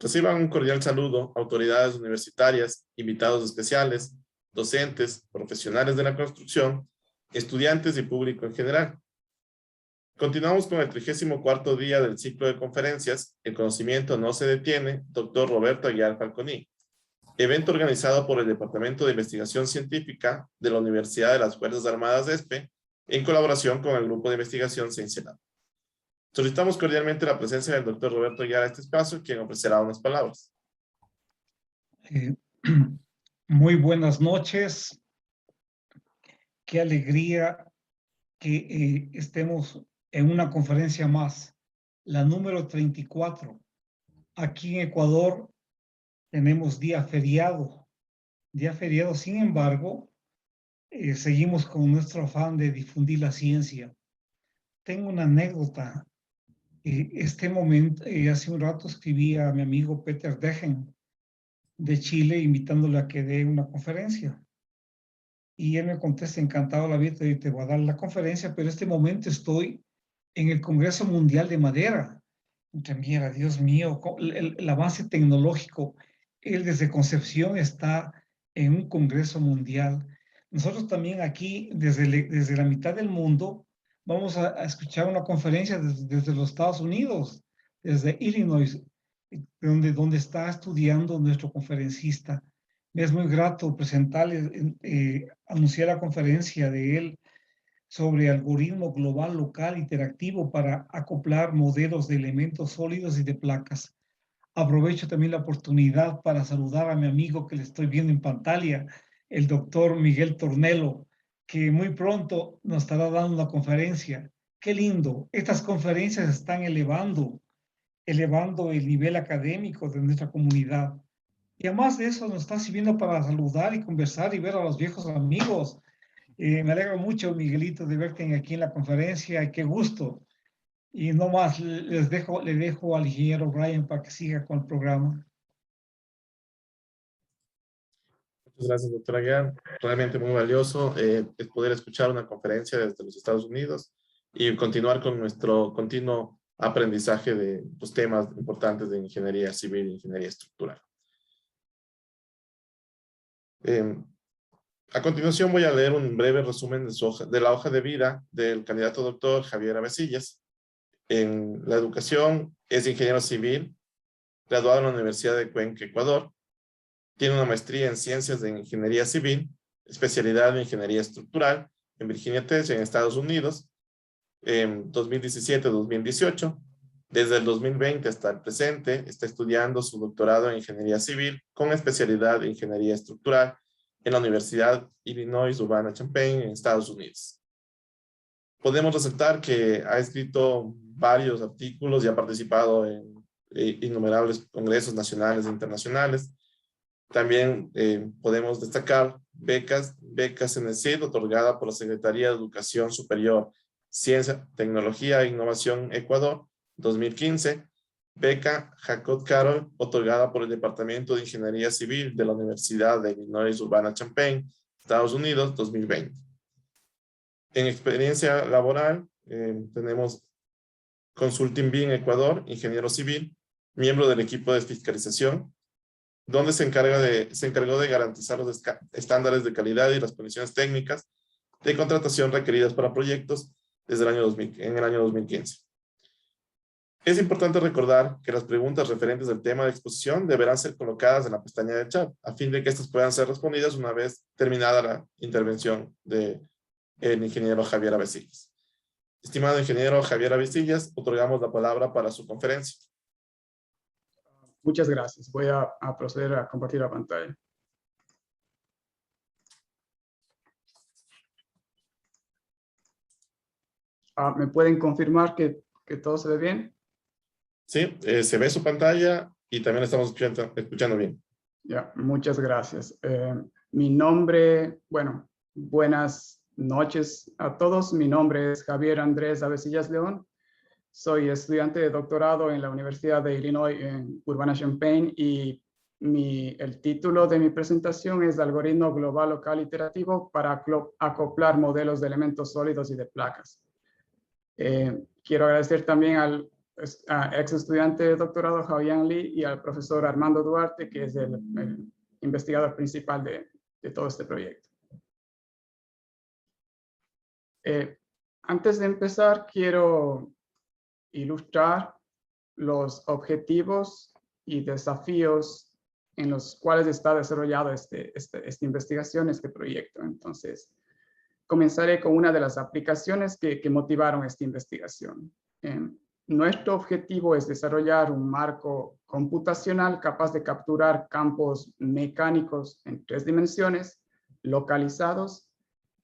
Reciban un cordial saludo autoridades universitarias, invitados especiales, docentes, profesionales de la construcción, estudiantes y público en general. Continuamos con el 34º día del ciclo de conferencias El conocimiento no se detiene, Dr. Roberto Aguiar Falconi, evento organizado por el Departamento de Investigación Científica de la Universidad de las Fuerzas Armadas de ESPE, en colaboración con el Grupo de Investigación CienciaLab. Solicitamos cordialmente la presencia del Dr. Roberto Aguiar a este espacio, quien ofrecerá unas palabras. Muy buenas noches. Qué alegría que estemos en una conferencia más, la número 34. Aquí en Ecuador tenemos día feriado. Sin embargo, seguimos con nuestro afán de difundir la ciencia. Tengo una anécdota. Este momento, hace un rato escribí a mi amigo Peter Degen de Chile, invitándole a que dé una conferencia. Y él me contesta, encantado la vida, y te voy a dar la conferencia, pero en este momento estoy en el Congreso Mundial de Madera. Mira, Dios mío, el avance tecnológico, él desde Concepción está en un Congreso Mundial. Nosotros también aquí, desde la mitad del mundo, vamos a escuchar una conferencia desde los Estados Unidos, desde Illinois, donde está estudiando nuestro conferencista. Me es muy grato presentarles, anunciar la conferencia de él sobre algoritmo global local interactivo para acoplar modelos de elementos sólidos y de placas. Aprovecho también la oportunidad para saludar a mi amigo que le estoy viendo en pantalla, el doctor Miguel Tornelo, que muy pronto nos estará dando una conferencia. Qué lindo, estas conferencias están elevando el nivel académico de nuestra comunidad. Y además de eso nos está sirviendo para saludar y conversar y ver a los viejos amigos. Me alegro mucho, Miguelito, de verte aquí en la conferencia. Qué gusto. Y no más, le dejo al ingeniero Brian para que siga con el programa. Muchas gracias, doctora Aguiar. Realmente muy valioso es poder escuchar una conferencia desde los Estados Unidos y continuar con nuestro continuo aprendizaje de los temas importantes de ingeniería civil e ingeniería estructural. A continuación voy a leer un breve resumen de la hoja de vida del candidato doctor Javier Avesillas. En la educación es ingeniero civil, graduado en la Universidad de Cuenca, Ecuador. Tiene una maestría en Ciencias de Ingeniería Civil, especialidad en Ingeniería Estructural en Virginia Tech, en Estados Unidos, en 2017-2018. Desde el 2020 hasta el presente, está estudiando su doctorado en Ingeniería Civil con especialidad en Ingeniería Estructural en la Universidad Illinois Urbana-Champaign, en Estados Unidos. Podemos resaltar que ha escrito varios artículos y ha participado en innumerables congresos nacionales e internacionales. También podemos destacar becas CNCID otorgada por la Secretaría de Educación Superior, Ciencia, Tecnología e Innovación Ecuador, 2015. Beca Jacob Carroll, otorgada por el Departamento de Ingeniería Civil de la Universidad de Illinois Urbana-Champaign, Estados Unidos, 2020. En experiencia laboral, tenemos Consulting BIM Ecuador, ingeniero civil, miembro del equipo de fiscalización, donde se encargó de garantizar los estándares de calidad y las condiciones técnicas de contratación requeridas para proyectos desde en el año 2015. Es importante recordar que las preguntas referentes al tema de exposición deberán ser colocadas en la pestaña de chat, a fin de que estas puedan ser respondidas una vez terminada la intervención del ingeniero Javier Avesillas. Estimado ingeniero Javier Avesillas, otorgamos la palabra para su conferencia. Muchas gracias. Voy a proceder a compartir la pantalla. ¿Me pueden confirmar que todo se ve bien? Sí, se ve su pantalla y también estamos escuchando bien. Ya, muchas gracias. Mi nombre, bueno, buenas noches a todos. Mi nombre es Javier Andrés Avesillas León. Soy estudiante de doctorado en la Universidad de Illinois en Urbana-Champaign y el título de mi presentación es Algoritmo Global Local Iterativo para acoplar modelos de elementos sólidos y de placas. Quiero agradecer también al ex estudiante de doctorado Hao-Yang Lee y al profesor Armando Duarte, que es el investigador principal de todo este proyecto. Antes de empezar, quiero ilustrar los objetivos y desafíos en los cuales está desarrollado esta investigación, este proyecto. Entonces, comenzaré con una de las aplicaciones que motivaron esta investigación. Nuestro objetivo es desarrollar un marco computacional capaz de capturar campos mecánicos en 3 dimensiones, localizados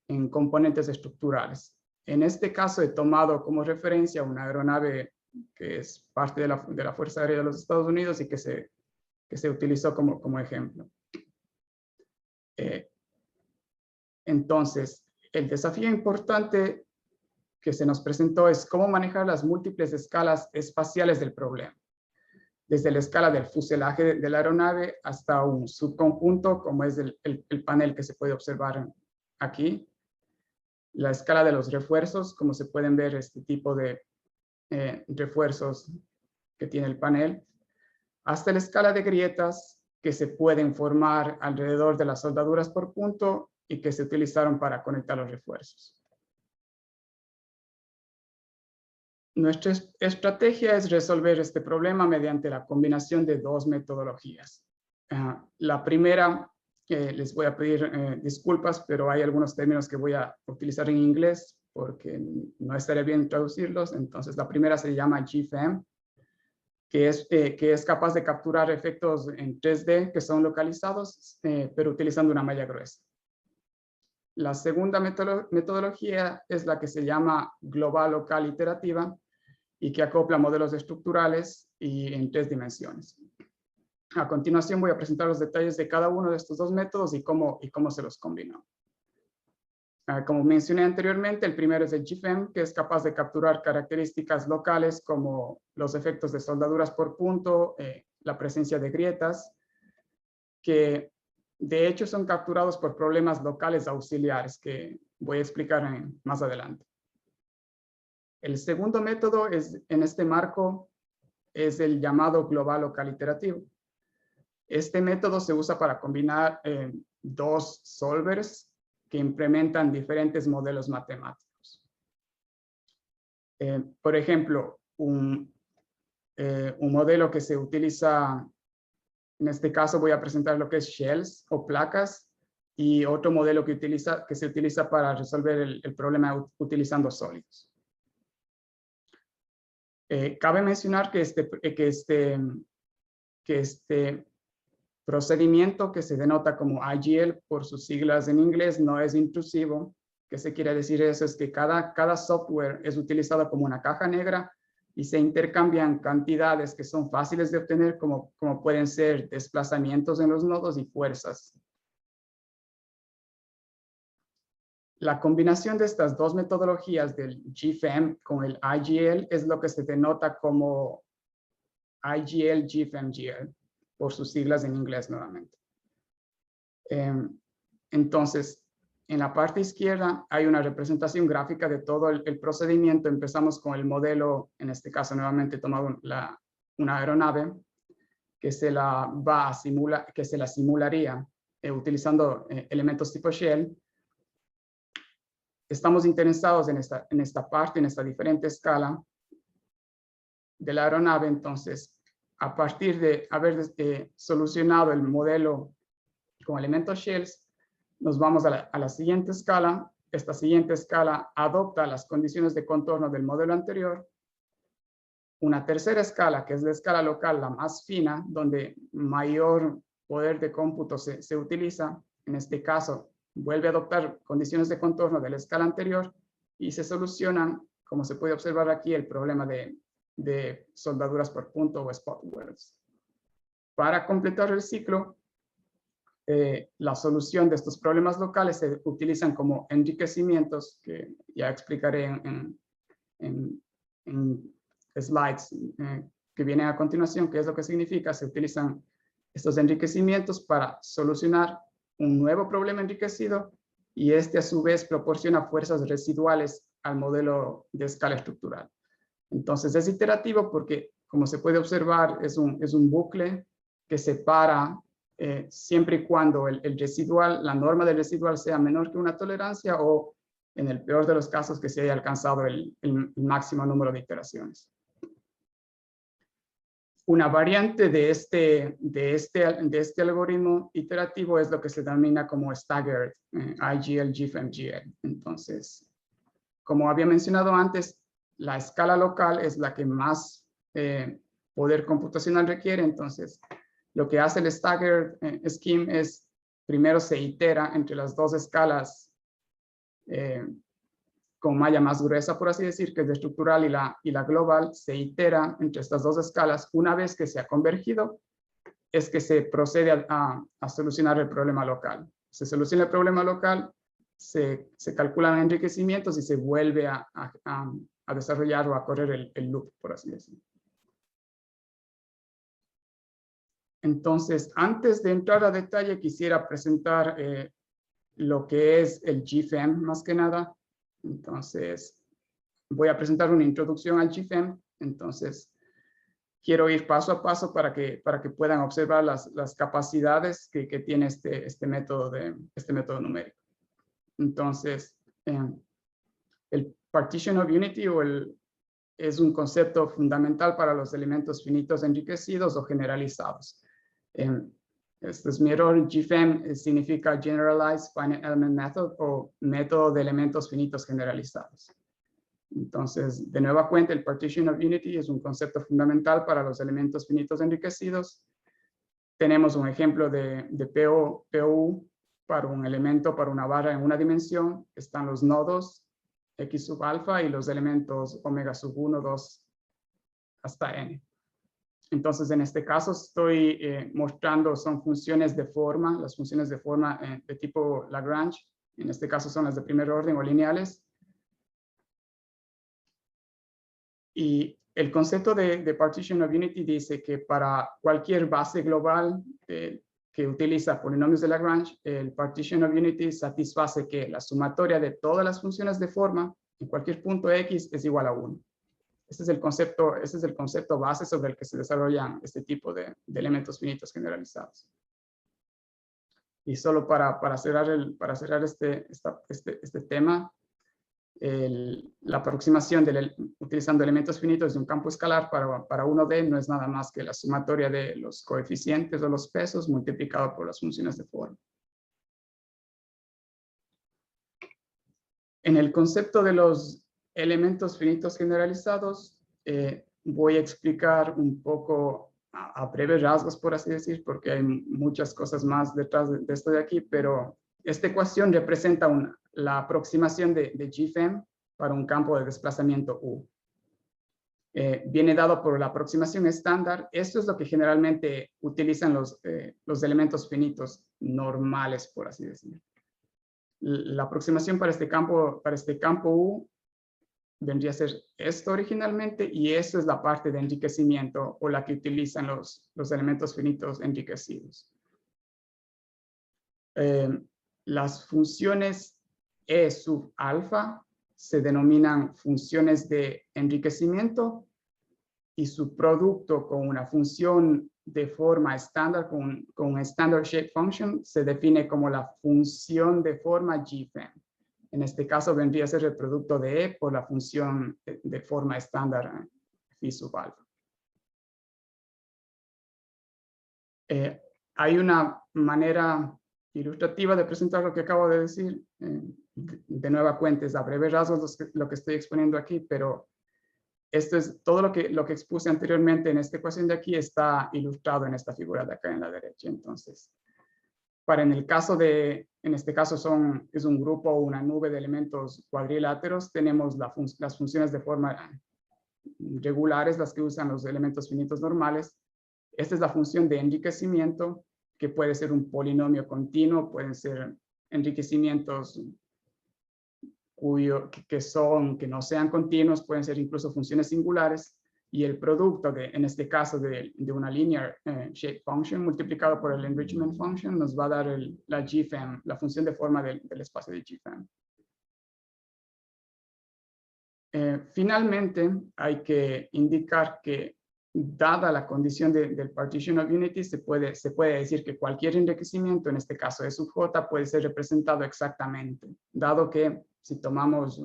en componentes estructurales. En este caso he tomado como referencia una aeronave que es parte de la Fuerza Aérea de los Estados Unidos y que se utilizó como ejemplo. Entonces, el desafío importante que se nos presentó es cómo manejar las múltiples escalas espaciales del problema, desde la escala del fuselaje de la aeronave hasta un subconjunto, como es el panel que se puede observar aquí, la escala de los refuerzos, como se pueden ver este tipo de refuerzos que tiene el panel, hasta la escala de grietas que se pueden formar alrededor de las soldaduras por punto y que se utilizaron para conectar los refuerzos. Nuestra estrategia es resolver este problema mediante la combinación de 2 metodologías. La primera, les voy a pedir disculpas, pero hay algunos términos que voy a utilizar en inglés porque no estaría bien traducirlos. Entonces, la primera se llama GFEM, que es capaz de capturar efectos en 3D que son localizados, pero utilizando una malla gruesa. La segunda metodología es la que se llama global local iterativa y que acopla modelos estructurales y en 3 dimensiones. A continuación voy a presentar los detalles de cada uno de estos 2 métodos y cómo se los combinó. Como mencioné anteriormente, el primero es el GFEM, que es capaz de capturar características locales como los efectos de soldaduras por punto, la presencia de grietas, que de hecho son capturados por problemas locales auxiliares que voy a explicar más adelante. El segundo método en este marco es el llamado global local iterativo. Este método se usa para combinar 2 solvers que implementan diferentes modelos matemáticos. Por ejemplo, un modelo que se utiliza, en este caso voy a presentar lo que es shells o placas, y otro modelo que se utiliza para resolver el problema utilizando sólidos. Cabe mencionar que este procedimiento, que se denota como IGL por sus siglas en inglés, no es intrusivo. ¿Qué se quiere decir eso? Es que cada software es utilizado como una caja negra y se intercambian cantidades que son fáciles de obtener, como pueden ser desplazamientos en los nodos y fuerzas. La combinación de estas 2 metodologías del GFEM con el IGL es lo que se denota como IGL GFEM GL, por sus siglas en inglés nuevamente. Entonces, en la parte izquierda hay una representación gráfica de todo el procedimiento. Empezamos con el modelo, en este caso nuevamente tomado una aeronave, que se la simularía utilizando elementos tipo shell. Estamos interesados en esta parte, en esta diferente escala de la aeronave. Entonces, a partir de haber solucionado el modelo con elementos shells, nos vamos a la siguiente escala. Esta siguiente escala adopta las condiciones de contorno del modelo anterior. Una tercera escala, que es la escala local, la más fina, donde mayor poder de cómputo se utiliza. En este caso, vuelve a adoptar condiciones de contorno de la escala anterior y se solucionan, como se puede observar aquí, el problema de soldaduras por punto o spot welds. Para completar el ciclo, la solución de estos problemas locales se utilizan como enriquecimientos, que ya explicaré en slides que vienen a continuación, qué es lo que significa. Se utilizan estos enriquecimientos para solucionar un nuevo problema enriquecido, y este a su vez proporciona fuerzas residuales al modelo de escala estructural. Entonces es iterativo porque, como se puede observar, es un bucle que separa siempre y cuando el residual, la norma del residual sea menor que una tolerancia o, en el peor de los casos, que se haya alcanzado el máximo número de iteraciones. Una variante de este algoritmo iterativo es lo que se denomina como staggered, IGL, GFEM, GL. Entonces, como había mencionado antes, la escala local es la que más poder computacional requiere. Entonces, lo que hace el staggered scheme es, primero se itera entre las dos escalas con malla más gruesa, por así decir, que es la estructural y la global, se itera entre estas dos escalas. Una vez que se ha convergido, es que se procede a solucionar el problema local. Se soluciona el problema local, se calculan enriquecimientos y se vuelve a desarrollar o a correr el loop, por así decirlo. Entonces, antes de entrar a detalle, quisiera presentar lo que es el GFEM, más que nada. Entonces, voy a presentar una introducción al GFEM. Entonces, quiero ir paso a paso para que puedan observar las capacidades que tiene este método numérico. Entonces, el partition of unity es un concepto fundamental para los elementos finitos enriquecidos o generalizados. Este es mi error. GFEM significa Generalized Finite Element Method o método de elementos finitos generalizados. Entonces, de nueva cuenta, el partition of unity es un concepto fundamental para los elementos finitos enriquecidos. Tenemos un ejemplo de POU para un elemento, para una barra en una dimensión. Están los nodos X sub alfa y los elementos omega sub 1, 2 hasta n. Entonces, en este caso estoy mostrando, son funciones de forma, las funciones de forma de tipo Lagrange. En este caso son las de primer orden o lineales. Y el concepto de partition of unity dice que para cualquier base global que utiliza polinomios de Lagrange, el partition of unity satisface que la sumatoria de todas las funciones de forma en cualquier punto X es igual a 1. Ese es el concepto base sobre el que se desarrollan este tipo de elementos finitos generalizados. Y solo para cerrar este tema, la aproximación utilizando elementos finitos de un campo escalar para 1D no es nada más que la sumatoria de los coeficientes o los pesos multiplicado por las funciones de forma. En el concepto de los elementos finitos generalizados, voy a explicar un poco a breves rasgos, por así decir, porque hay muchas cosas más detrás de esto de aquí, pero esta ecuación representa la aproximación de GFEM para un campo de desplazamiento U. Viene dado por la aproximación estándar. Esto es lo que generalmente utilizan los elementos finitos normales, por así decir. La aproximación para este campo U vendría a ser esto originalmente, y esto es la parte de enriquecimiento o la que utilizan los elementos finitos enriquecidos. Las funciones E sub alfa se denominan funciones de enriquecimiento y su producto con una función de forma estándar, con un standard shape function, se define como la función de forma GFEM. En este caso vendría a ser el producto de E por la función de forma estándar phi sub alfa. Hay una manera ilustrativa de presentar lo que acabo de decir. De nueva cuenta, es a breves rasgos lo que estoy exponiendo aquí, pero esto es todo lo que expuse anteriormente en esta ecuación de aquí está ilustrado en esta figura de acá en la derecha. Entonces, en este caso es un grupo o una nube de elementos cuadriláteros. Tenemos las funciones de forma regulares, las que usan los elementos finitos normales. Esta es la función de enriquecimiento, que puede ser un polinomio continuo, pueden ser enriquecimientos que no sean continuos, pueden ser incluso funciones singulares, y el producto en este caso de una linear shape function multiplicado por el enrichment function nos va a dar la GFEM, la función de forma del espacio de GFEM. Finalmente, hay que indicar que, dada la condición del partition of unity, se puede decir que cualquier enriquecimiento, en este caso E sub j, puede ser representado exactamente, dado que si tomamos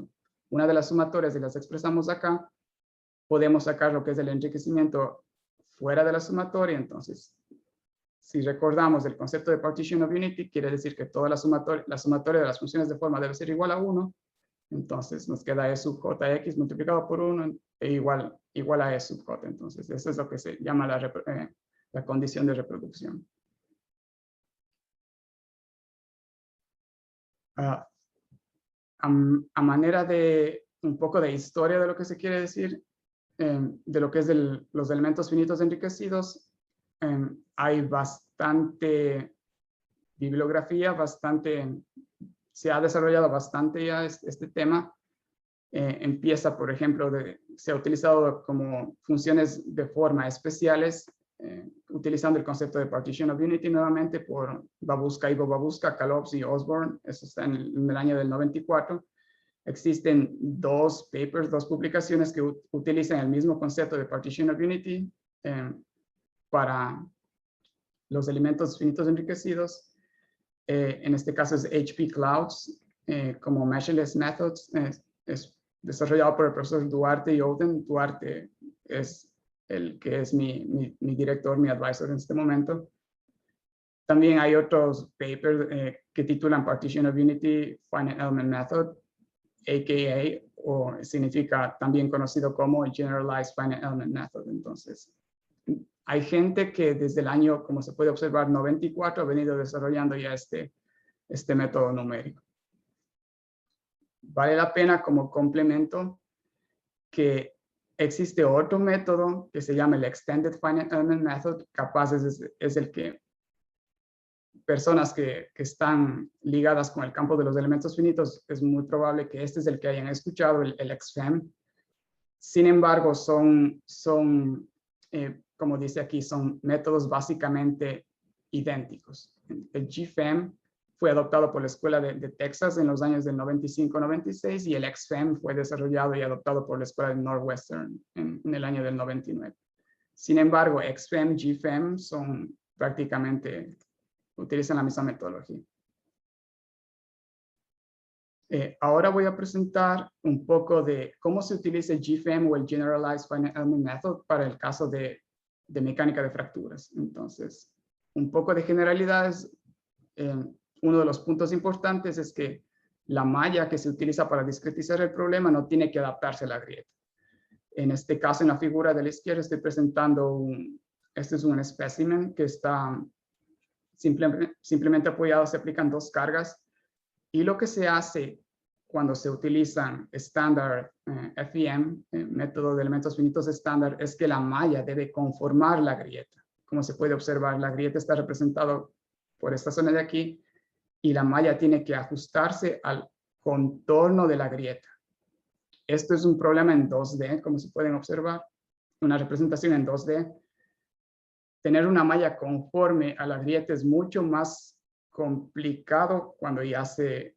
una de las sumatorias y las expresamos acá, podemos sacar lo que es el enriquecimiento fuera de la sumatoria. Entonces, si recordamos el concepto de partition of unity, quiere decir que toda la sumatoria de las funciones de forma debe ser igual a 1. Entonces nos queda E sub jx multiplicado por 1 e igual a E sub j. Entonces eso es lo que se llama la condición de reproducción. A manera de un poco de historia de lo que se quiere decir, de lo que es los elementos finitos enriquecidos, hay bastante bibliografía, se ha desarrollado bastante ya este tema. Empieza, por ejemplo, se ha utilizado como funciones de forma especiales, utilizando el concepto de partition of unity nuevamente por Babuška, Ivo Babuška, Kalobs y Osborne. Eso está en el año del 94. Existen dos publicaciones que utilizan el mismo concepto de partition of unity para los elementos finitos enriquecidos. En este caso es HP Clouds, como Measureless Methods, es desarrollado por el profesor Duarte y Oden. Duarte es el que es mi director, mi advisor en este momento. También hay otros papers que titulan Partition of Unity Finite Element Method, a.k.a. o significa también conocido como Generalized Finite Element Method. Entonces, hay gente que desde el año, como se puede observar, 94 ha venido desarrollando ya este método numérico. Vale la pena como complemento que existe otro método que se llama el Extended Finite Element Method. Capaz es el que personas que están ligadas con el campo de los elementos finitos, es muy probable que este es el que hayan escuchado, el XFEM. Sin embargo, como dice aquí, son métodos básicamente idénticos. El GFEM fue adoptado por la Escuela de Texas en los años del 95-96 y el XFEM fue desarrollado y adoptado por la Escuela de Northwestern en el año del 99. Sin embargo, XFEM, GFEM son prácticamente, utilizan la misma metodología. Ahora voy a presentar un poco de cómo se utiliza el GFEM o el Generalized Finite Element Method para el caso de mecánica de fracturas. Entonces, un poco de generalidades. Uno de los puntos importantes es que la malla que se utiliza para discretizar el problema no tiene que adaptarse a la grieta. En este caso, en la figura de la izquierda, estoy presentando este es un espécimen que está simplemente apoyado, se aplican dos cargas. Y lo que se hace cuando se utilizan estándar FEM, método de elementos finitos estándar, es que la malla debe conformar la grieta. Como se puede observar, la grieta está representada por esta zona de aquí y la malla tiene que ajustarse al contorno de la grieta. Esto es un problema en 2D, como se pueden observar, una representación en 2D. Tener una malla conforme a la grieta es mucho más complicado cuando ya se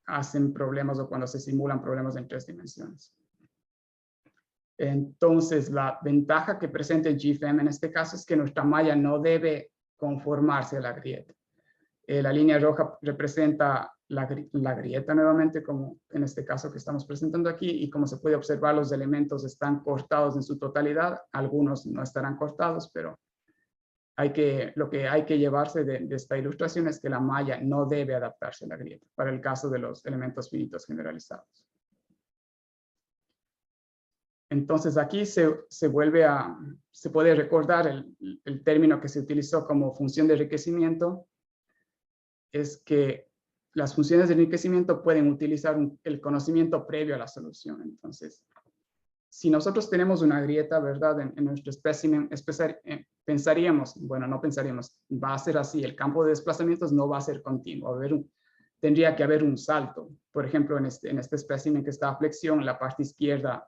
hacen problemas o cuando se simulan problemas en 3 dimensiones. Entonces, la ventaja que presenta el GFEM en este caso es que nuestra malla no debe conformarse a la grieta. La línea roja representa la grieta nuevamente, como en este caso que estamos presentando aquí, y como se puede observar, los elementos están cortados en su totalidad. Algunos no estarán cortados, pero lo que hay que llevarse de esta ilustración es que la malla no debe adaptarse a la grieta, para el caso de los elementos finitos generalizados. Entonces aquí se puede recordar el término que se utilizó como función de enriquecimiento, es que las funciones de enriquecimiento pueden utilizar el conocimiento previo a la solución. Entonces, si nosotros tenemos una grieta, ¿verdad? En nuestro espécimen, pensaríamos, bueno, no pensaríamos, va a ser así, el campo de desplazamientos no va a ser continuo, tendría que haber un salto. Por ejemplo, en este espécimen que está a flexión, la parte izquierda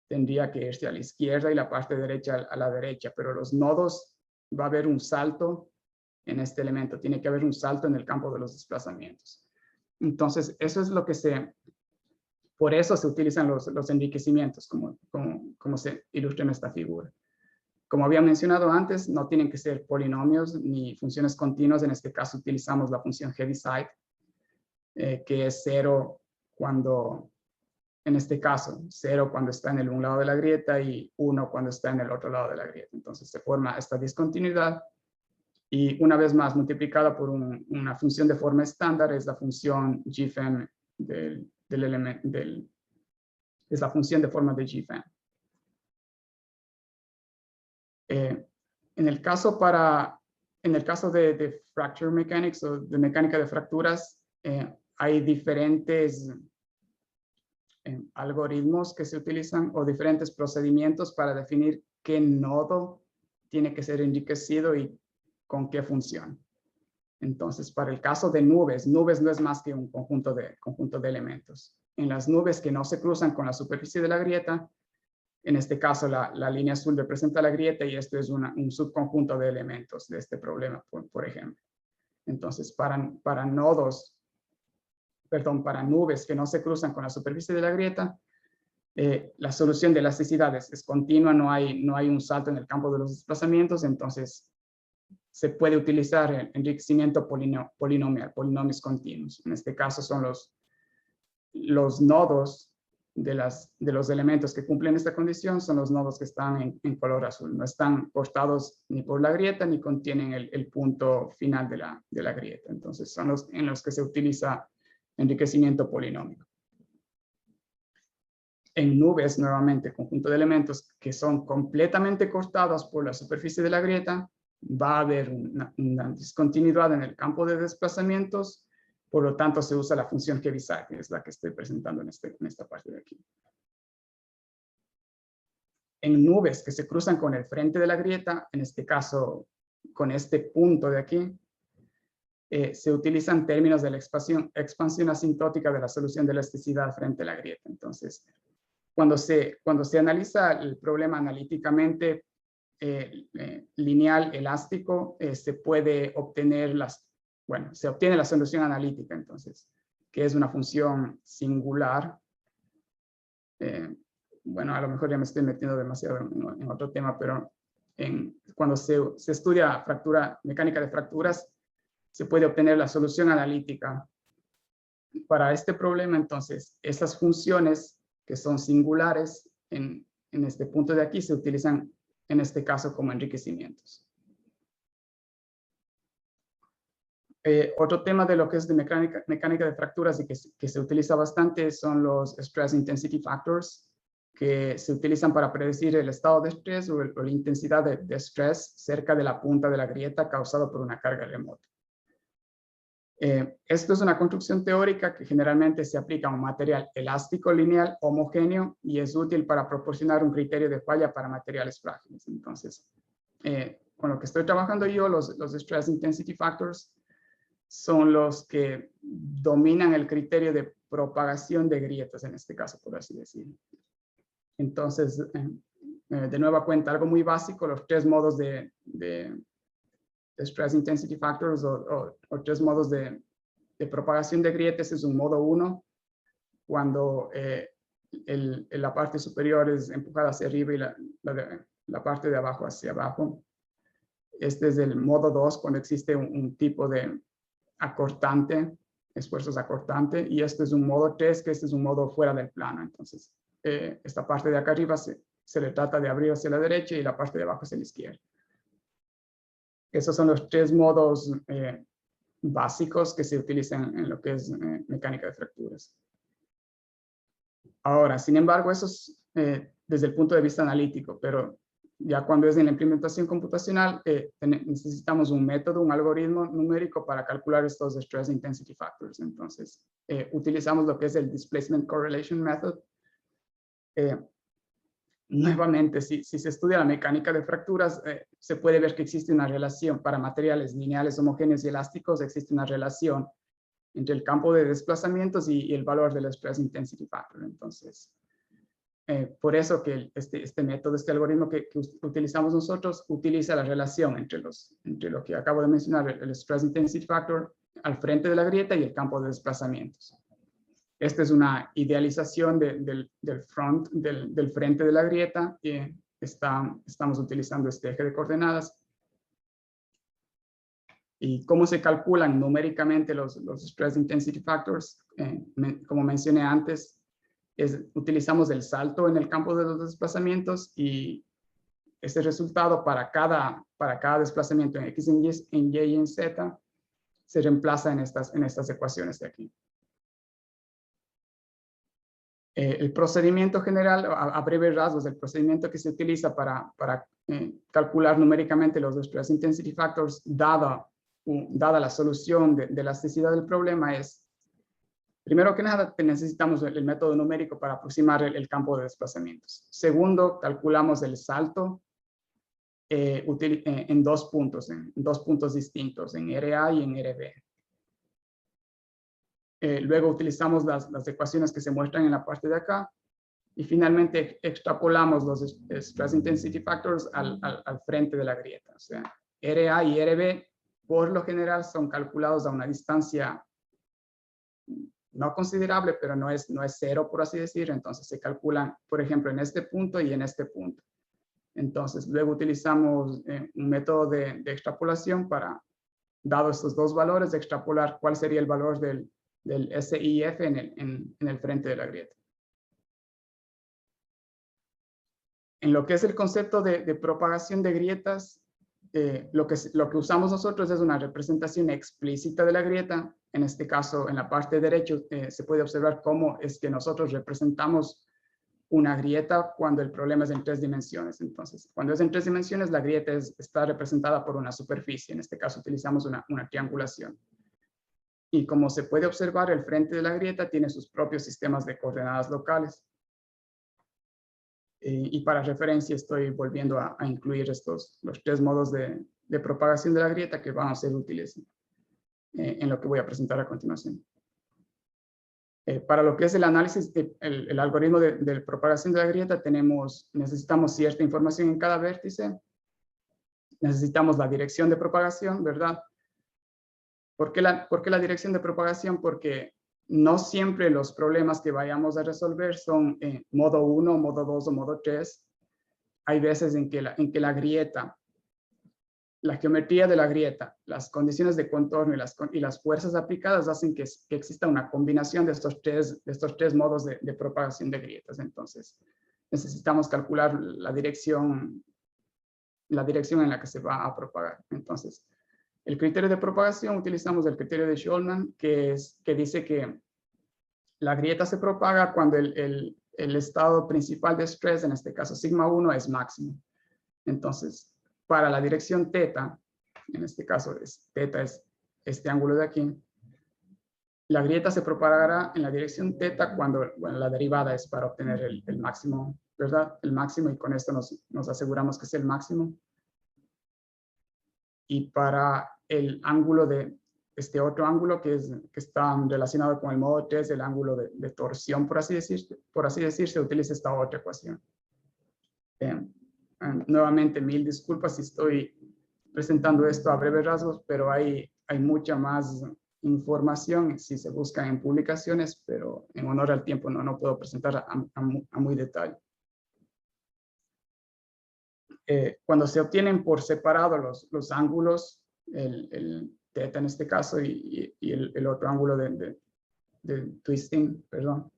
tendría que irse a la izquierda y la parte derecha a la derecha, pero los nodos va a haber un salto en este elemento, tiene que haber un salto en el campo de los desplazamientos. Entonces, eso es lo que se por eso se utilizan los enriquecimientos, como se ilustra en esta figura. Como había mencionado antes, no tienen que ser polinomios ni funciones continuas. En este caso utilizamos la función Heaviside, que es 0 cuando, en este caso, 0 cuando está en un lado de la grieta y 1 cuando está en el otro lado de la grieta. Entonces se forma esta discontinuidad y una vez más multiplicada por una función de forma estándar es la función GFEM del elemento, es la función de forma de GFEM. En el caso de fracture mechanics o de mecánica de fracturas, hay diferentes algoritmos que se utilizan o diferentes procedimientos para definir qué nodo tiene que ser enriquecido y con qué función. Entonces, para el caso de nubes no es más que un conjunto de elementos. En las nubes que no se cruzan con la superficie de la grieta, en este caso la línea azul representa la grieta y esto es un subconjunto de elementos de este problema, por ejemplo. Entonces, para nubes que no se cruzan con la superficie de la grieta, la solución de elasticidad es continua, no hay un salto en el campo de los desplazamientos, entonces se puede utilizar el enriquecimiento polinomial, polinomios continuos. En este caso son los nodos de los elementos que cumplen esta condición, son los nodos que están en color azul. No están cortados ni por la grieta ni contienen el punto final de la grieta. Entonces son los en los que se utiliza enriquecimiento polinómico. En nubes, nuevamente, conjunto de elementos que son completamente cortados por la superficie de la grieta, va a haber una discontinuidad en el campo de desplazamientos, por lo tanto se usa la función Heaviside, que es la que estoy presentando en esta parte de aquí. En nubes que se cruzan con el frente de la grieta, en este caso con este punto de aquí, se utilizan términos de la expansión asintótica de la solución de elasticidad frente a la grieta. Entonces, cuando se analiza el problema analíticamente, lineal elástico, se puede obtener se obtiene la solución analítica, entonces, que es una función singular. Bueno, a lo mejor ya me estoy metiendo demasiado en otro tema, pero cuando se estudia mecánica de fracturas, se puede obtener la solución analítica para este problema. Entonces, esas funciones que son singulares en este punto de aquí se utilizan en este caso como enriquecimientos. Otro tema de lo que es de mecánica de fracturas y que se utiliza bastante son los Stress Intensity Factors, que se utilizan para predecir el estado de estrés o la intensidad de estrés cerca de la punta de la grieta causado por una carga remota. Esto es una construcción teórica que generalmente se aplica a un material elástico, lineal, homogéneo y es útil para proporcionar un criterio de falla para materiales frágiles. Entonces, con lo que estoy trabajando yo, los Stress Intensity Factors son los que dominan el criterio de propagación de grietas, en este caso, por así decirlo. Entonces, de nueva cuenta, algo muy básico, los tres modos de Stress Intensity Factors o tres modos de propagación de grietas es un modo 1, cuando la parte superior es empujada hacia arriba y la parte de abajo hacia abajo. Este es el modo 2, cuando existe un tipo de acortante, esfuerzos acortante, y este es un modo 3, que este es un modo fuera del plano. Entonces, esta parte de acá arriba se le trata de abrir hacia la derecha y la parte de abajo hacia la izquierda. Esos son los tres modos básicos que se utilizan en lo que es mecánica de fracturas. Ahora, sin embargo, eso es desde el punto de vista analítico, pero ya cuando es en la implementación computacional, necesitamos un método, un algoritmo numérico para calcular estos Stress Intensity Factors. Entonces, utilizamos lo que es el Displacement Correlation Method. Nuevamente, si se estudia la mecánica de fracturas, se puede ver que existe una relación para materiales lineales, homogéneos y elásticos, existe una relación entre el campo de desplazamientos y el valor del Stress Intensity Factor. Entonces, por eso que este método, este algoritmo que utilizamos nosotros, utiliza la relación entre lo que acabo de mencionar, el Stress Intensity Factor al frente de la grieta y el campo de desplazamientos. Esta es una idealización del frente de la grieta y estamos utilizando este eje de coordenadas. ¿Y cómo se calculan numéricamente los Stress Intensity Factors? Como mencioné antes, utilizamos el salto en el campo de los desplazamientos y ese resultado para cada desplazamiento en X, en Y y en Z se reemplaza en estas ecuaciones de aquí. El procedimiento general, a breves rasgos, el procedimiento que se utiliza para calcular numéricamente los Stress Intensity Factors dada la solución de la elasticidad del problema es, primero que nada, necesitamos el método numérico para aproximar el campo de desplazamientos. Segundo, calculamos el salto en dos puntos distintos, en RA y en RB. Luego utilizamos las ecuaciones que se muestran en la parte de acá y finalmente extrapolamos los Stress Intensity Factors al frente de la grieta. O sea, RA y RB por lo general son calculados a una distancia no considerable, pero no es cero, por así decir. Entonces se calculan, por ejemplo, en este punto y en este punto. Entonces luego utilizamos un método de extrapolación para, dado estos dos valores, extrapolar cuál sería el valor del SIF en el frente de la grieta. En lo que es el concepto de propagación de grietas, lo que usamos nosotros es una representación explícita de la grieta. En este caso, en la parte derecha, se puede observar cómo es que nosotros representamos una grieta cuando el problema es en 3 dimensiones. Entonces, cuando es en 3 dimensiones, la grieta está representada por una superficie. En este caso, utilizamos una triangulación. Y como se puede observar, el frente de la grieta tiene sus propios sistemas de coordenadas locales. Y para referencia estoy volviendo a incluir los 3 modos de propagación de la grieta que van a ser útiles en lo que voy a presentar a continuación. Para lo que es el análisis, el algoritmo de propagación de la grieta, necesitamos cierta información en cada vértice. Necesitamos la dirección de propagación, ¿verdad? ¿Por qué la dirección de propagación? Porque no siempre los problemas que vayamos a resolver son modo 1, modo 2 o modo 3. Hay veces en que la grieta, la geometría de la grieta, las condiciones de contorno y las fuerzas aplicadas hacen que exista una combinación de estos tres modos de propagación de grietas. Entonces, necesitamos calcular la dirección en la que se va a propagar. Entonces, el criterio de propagación, utilizamos el criterio de Shulman, que dice que la grieta se propaga cuando el estado principal de estrés, en este caso sigma 1, es máximo. Entonces, para la dirección teta, en este caso teta es este ángulo de aquí, la grieta se propagará en la dirección teta cuando la derivada es para obtener el máximo, ¿verdad? El máximo, y con esto nos aseguramos que es el máximo. Y para el ángulo de este otro ángulo que está relacionado con el modo 3, el ángulo de torsión, por así decir, se utiliza esta otra ecuación. Nuevamente, mil disculpas si estoy presentando esto a breves rasgos, pero hay mucha más información si se busca en publicaciones, pero en honor al tiempo no puedo presentar a muy detalle. Cuando se obtienen por separado los ángulos, el teta en este caso y el otro ángulo de twisting, perdón,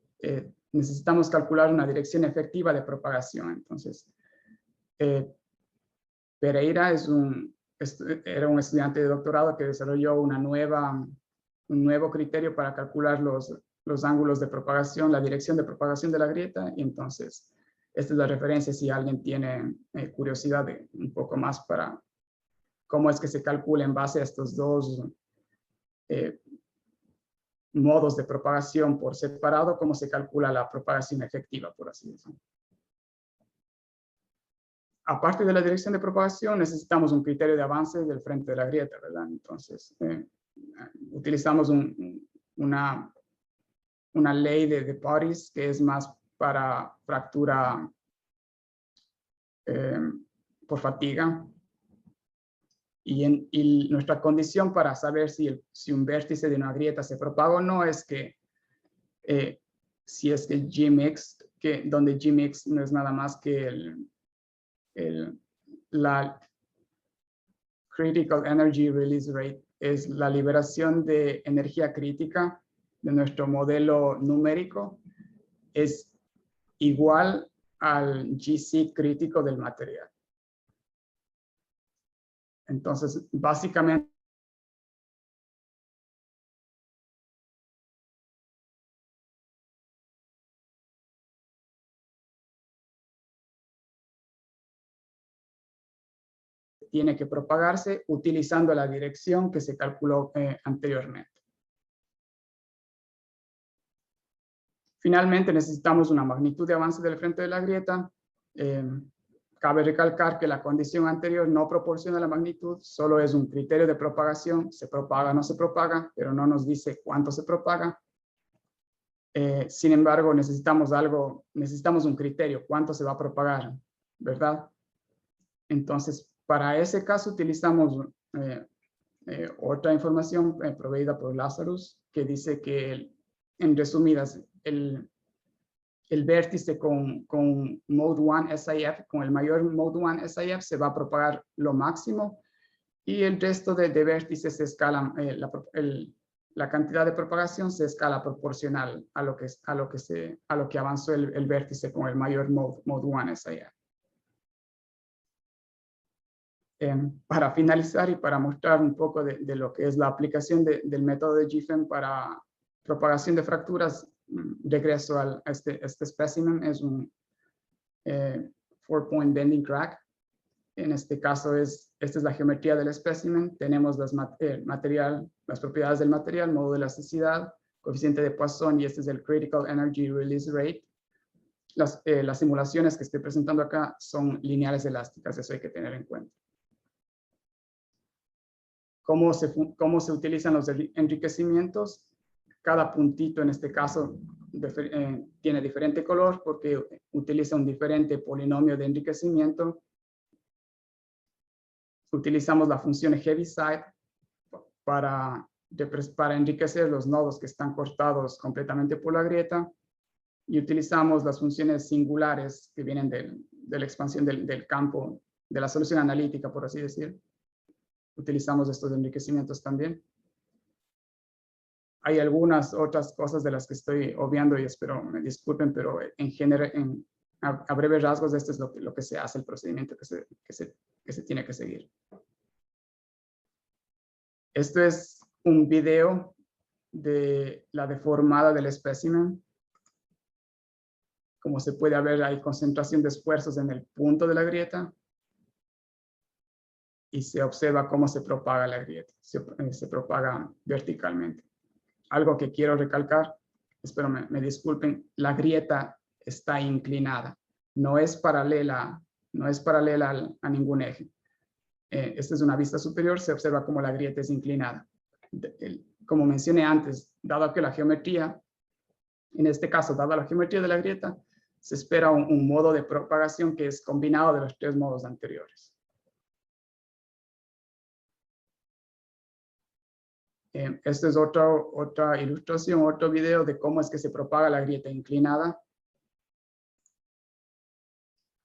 necesitamos calcular una dirección efectiva de propagación. Entonces, Pereira era un estudiante de doctorado que desarrolló un nuevo criterio para calcular los ángulos de propagación, la dirección de propagación de la grieta, y entonces esta es la referencia si alguien tiene curiosidad de un poco más para cómo es que se calcula en base a estos dos modos de propagación por separado, cómo se calcula la propagación efectiva, por así decirlo. Aparte de la dirección de propagación, necesitamos un criterio de avance del frente de la grieta, ¿verdad? Entonces, utilizamos una ley de Paris que es más para fractura por fatiga. Y nuestra condición para saber si un vértice de una grieta se propaga o no es que si es que Gmix, donde Gmix no es nada más que la Critical Energy Release Rate, es la liberación de energía crítica de nuestro modelo numérico, es igual al GC crítico del material. Entonces, básicamente, tiene que propagarse utilizando la dirección que se calculó anteriormente. Finalmente, necesitamos una magnitud de avance del frente de la grieta. Cabe recalcar que la condición anterior no proporciona la magnitud, solo es un criterio de propagación, se propaga o no se propaga, pero no nos dice cuánto se propaga. Sin embargo, necesitamos un criterio, cuánto se va a propagar, ¿verdad? Entonces, para ese caso utilizamos otra información proveída por Lazarus, que dice que, en resumidas, el vértice con Mode 1 SIF, con el mayor Mode 1 SIF, se va a propagar lo máximo, y el resto de vértices se escalan, la cantidad de propagación se escala proporcional a lo que avanzó el vértice con el mayor Mode 1 SIF. Para finalizar y para mostrar un poco de lo que es la aplicación del método de GFEM para propagación de fracturas, regreso a este espécimen. Es un 4-point bending crack. En este caso, esta es la geometría del espécimen. Tenemos las propiedades del material, modo de elasticidad, coeficiente de Poisson, y este es el Critical Energy Release Rate. Las simulaciones que estoy presentando acá son lineales elásticas, eso hay que tener en cuenta. ¿Cómo se utilizan los enriquecimientos? Cada puntito en este caso tiene diferente color porque utiliza un diferente polinomio de enriquecimiento. Utilizamos la función Heaviside para enriquecer los nodos que están cortados completamente por la grieta, y utilizamos las funciones singulares que vienen de la expansión del campo, de la solución analítica, por así decir. Utilizamos estos enriquecimientos también. Hay algunas otras cosas de las que estoy obviando y espero me disculpen, pero en general, a breves rasgos, esto es lo que se hace, el procedimiento que se tiene que seguir. Esto es un video de la deformada del espécimen. Como se puede ver, hay concentración de esfuerzos en el punto de la grieta. Y se observa cómo se propaga la grieta, se propaga verticalmente. Algo que quiero recalcar, espero me disculpen, la grieta está inclinada, no es paralela a ningún eje. Esta es una vista superior, se observa cómo la grieta es inclinada. Como mencioné antes, dado que la geometría, en este caso, dada la geometría de la grieta, se espera un modo de propagación que es combinado de los tres modos anteriores. Esta es otra ilustración, otro video de cómo es que se propaga la grieta inclinada.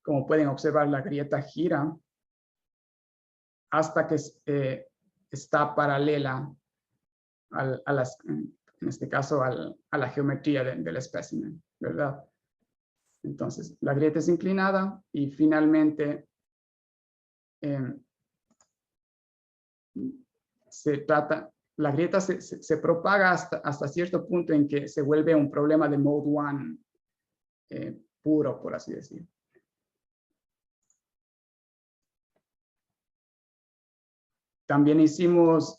Como pueden observar, la grieta gira hasta que está paralela en este caso a la geometría del espécimen, ¿verdad? Entonces, la grieta es inclinada y finalmente la grieta se propaga hasta cierto punto en que se vuelve un problema de Mode 1 puro, por así decir. También hicimos,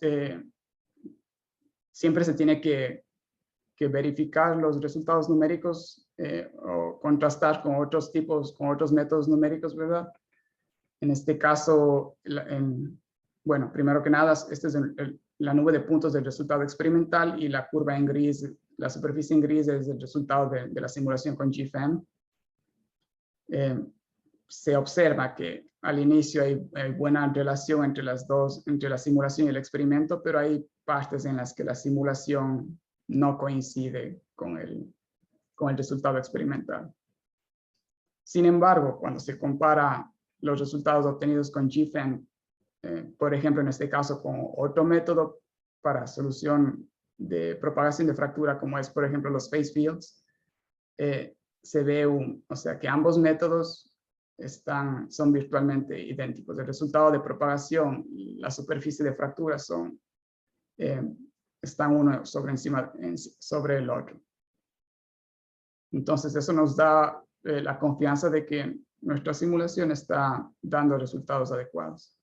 siempre se tiene que verificar los resultados numéricos o contrastar con otros métodos numéricos, ¿verdad? En este caso, bueno, primero que nada, esta es la nube de puntos del resultado experimental, y la curva en gris, la superficie en gris, es el resultado de la simulación con GFEM. Se observa que al inicio hay buena relación entre la simulación y el experimento, pero hay partes en las que la simulación no coincide con el con el resultado experimental. Sin embargo, cuando se compara los resultados obtenidos con GFEM, por ejemplo, en este caso con otro método para solución de propagación de fractura, como es, por ejemplo, los phase fields, se ve o sea, que ambos métodos son virtualmente idénticos. El resultado de propagación y la superficie de fractura están uno sobre el otro. Entonces, eso nos da la confianza de que nuestra simulación está dando resultados adecuados.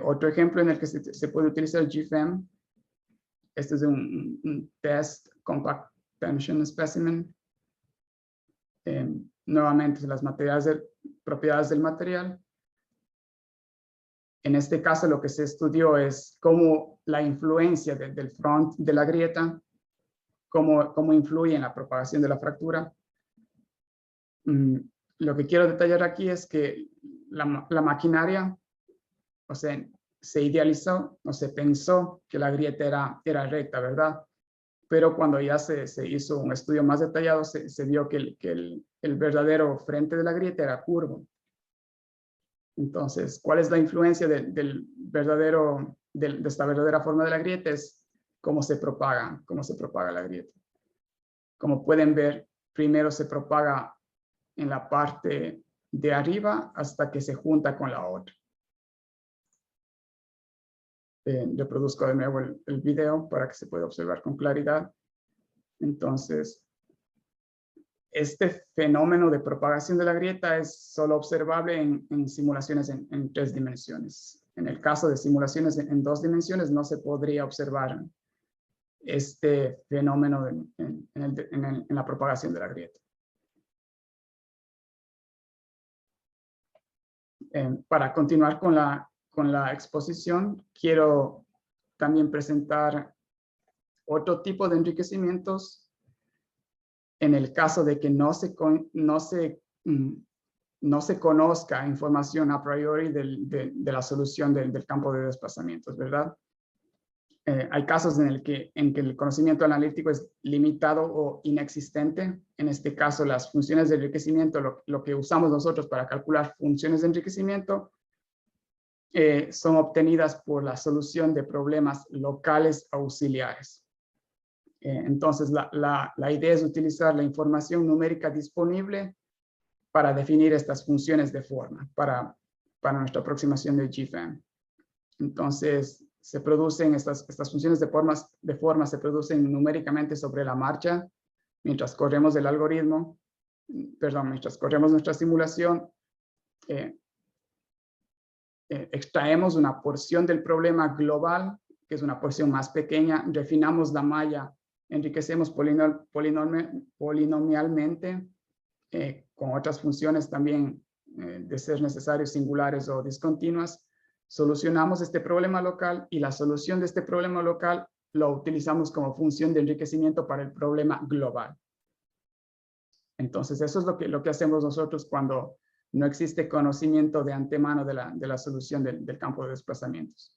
Otro ejemplo en el que se puede utilizar GFEM, este es un test compact tension specimen. Nuevamente, las propiedades del material. En este caso, lo que se estudió es cómo la influencia del front de la grieta, cómo influye en la propagación de la fractura. Lo que quiero detallar aquí es que la maquinaria, o sea, se idealizó o se pensó que la grieta era recta, ¿verdad? Pero cuando ya se hizo un estudio más detallado, se vio que el verdadero frente de la grieta era curvo. Entonces, ¿cuál es la influencia de esta verdadera forma de la grieta? Es cómo se propaga la grieta. Como pueden ver, primero se propaga en la parte de arriba hasta que se junta con la otra. Reproduzco de nuevo el video para que se pueda observar con claridad. Entonces, este fenómeno de propagación de la grieta es solo observable en simulaciones en 3 dimensiones. En el caso de simulaciones en 2 dimensiones no se podría observar este fenómeno en la propagación de la grieta. Para continuar con la exposición, quiero también presentar otro tipo de enriquecimientos en el caso de que no se conozca información a priori de la solución del campo de desplazamientos, ¿verdad? Hay casos en que el conocimiento analítico es limitado o inexistente. En este caso, las funciones de enriquecimiento, lo que usamos nosotros para calcular funciones de enriquecimiento, son obtenidas por la solución de problemas locales auxiliares. Entonces, la idea es utilizar la información numérica disponible para definir estas funciones de forma para nuestra aproximación de GFEM. Entonces, se producen estas funciones de forma se producen numéricamente sobre la marcha mientras corremos el algoritmo, mientras corremos nuestra simulación. Extraemos una porción del problema global, que es una porción más pequeña, refinamos la malla, enriquecemos polinomialmente con otras funciones también de ser necesarios singulares o discontinuas. Solucionamos este problema local y la solución de este problema local lo utilizamos como función de enriquecimiento para el problema global. Entonces, eso es lo que hacemos nosotros cuando no existe conocimiento de antemano de la solución del campo de desplazamientos.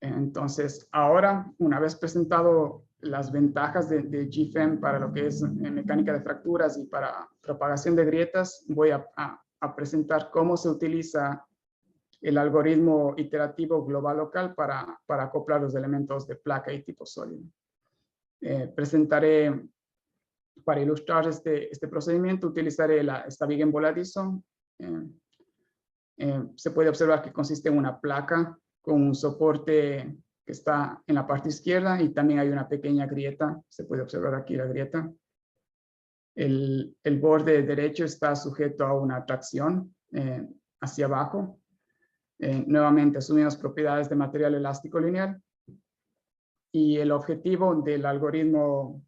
Entonces, ahora, una vez presentado las ventajas de GFEM para lo que es mecánica de fracturas y para propagación de grietas, voy a presentar cómo se utiliza el algoritmo iterativo global local para acoplar los elementos de placa y tipo sólido. Presentaré, para ilustrar este procedimiento, utilizaré esta viga en voladizo. Se puede observar que consiste en una placa con un soporte que está en la parte izquierda y también hay una pequeña grieta. Se puede observar aquí la grieta. El borde derecho está sujeto a una tracción hacia abajo. Nuevamente asumimos propiedades de material elástico lineal. Y el objetivo del algoritmo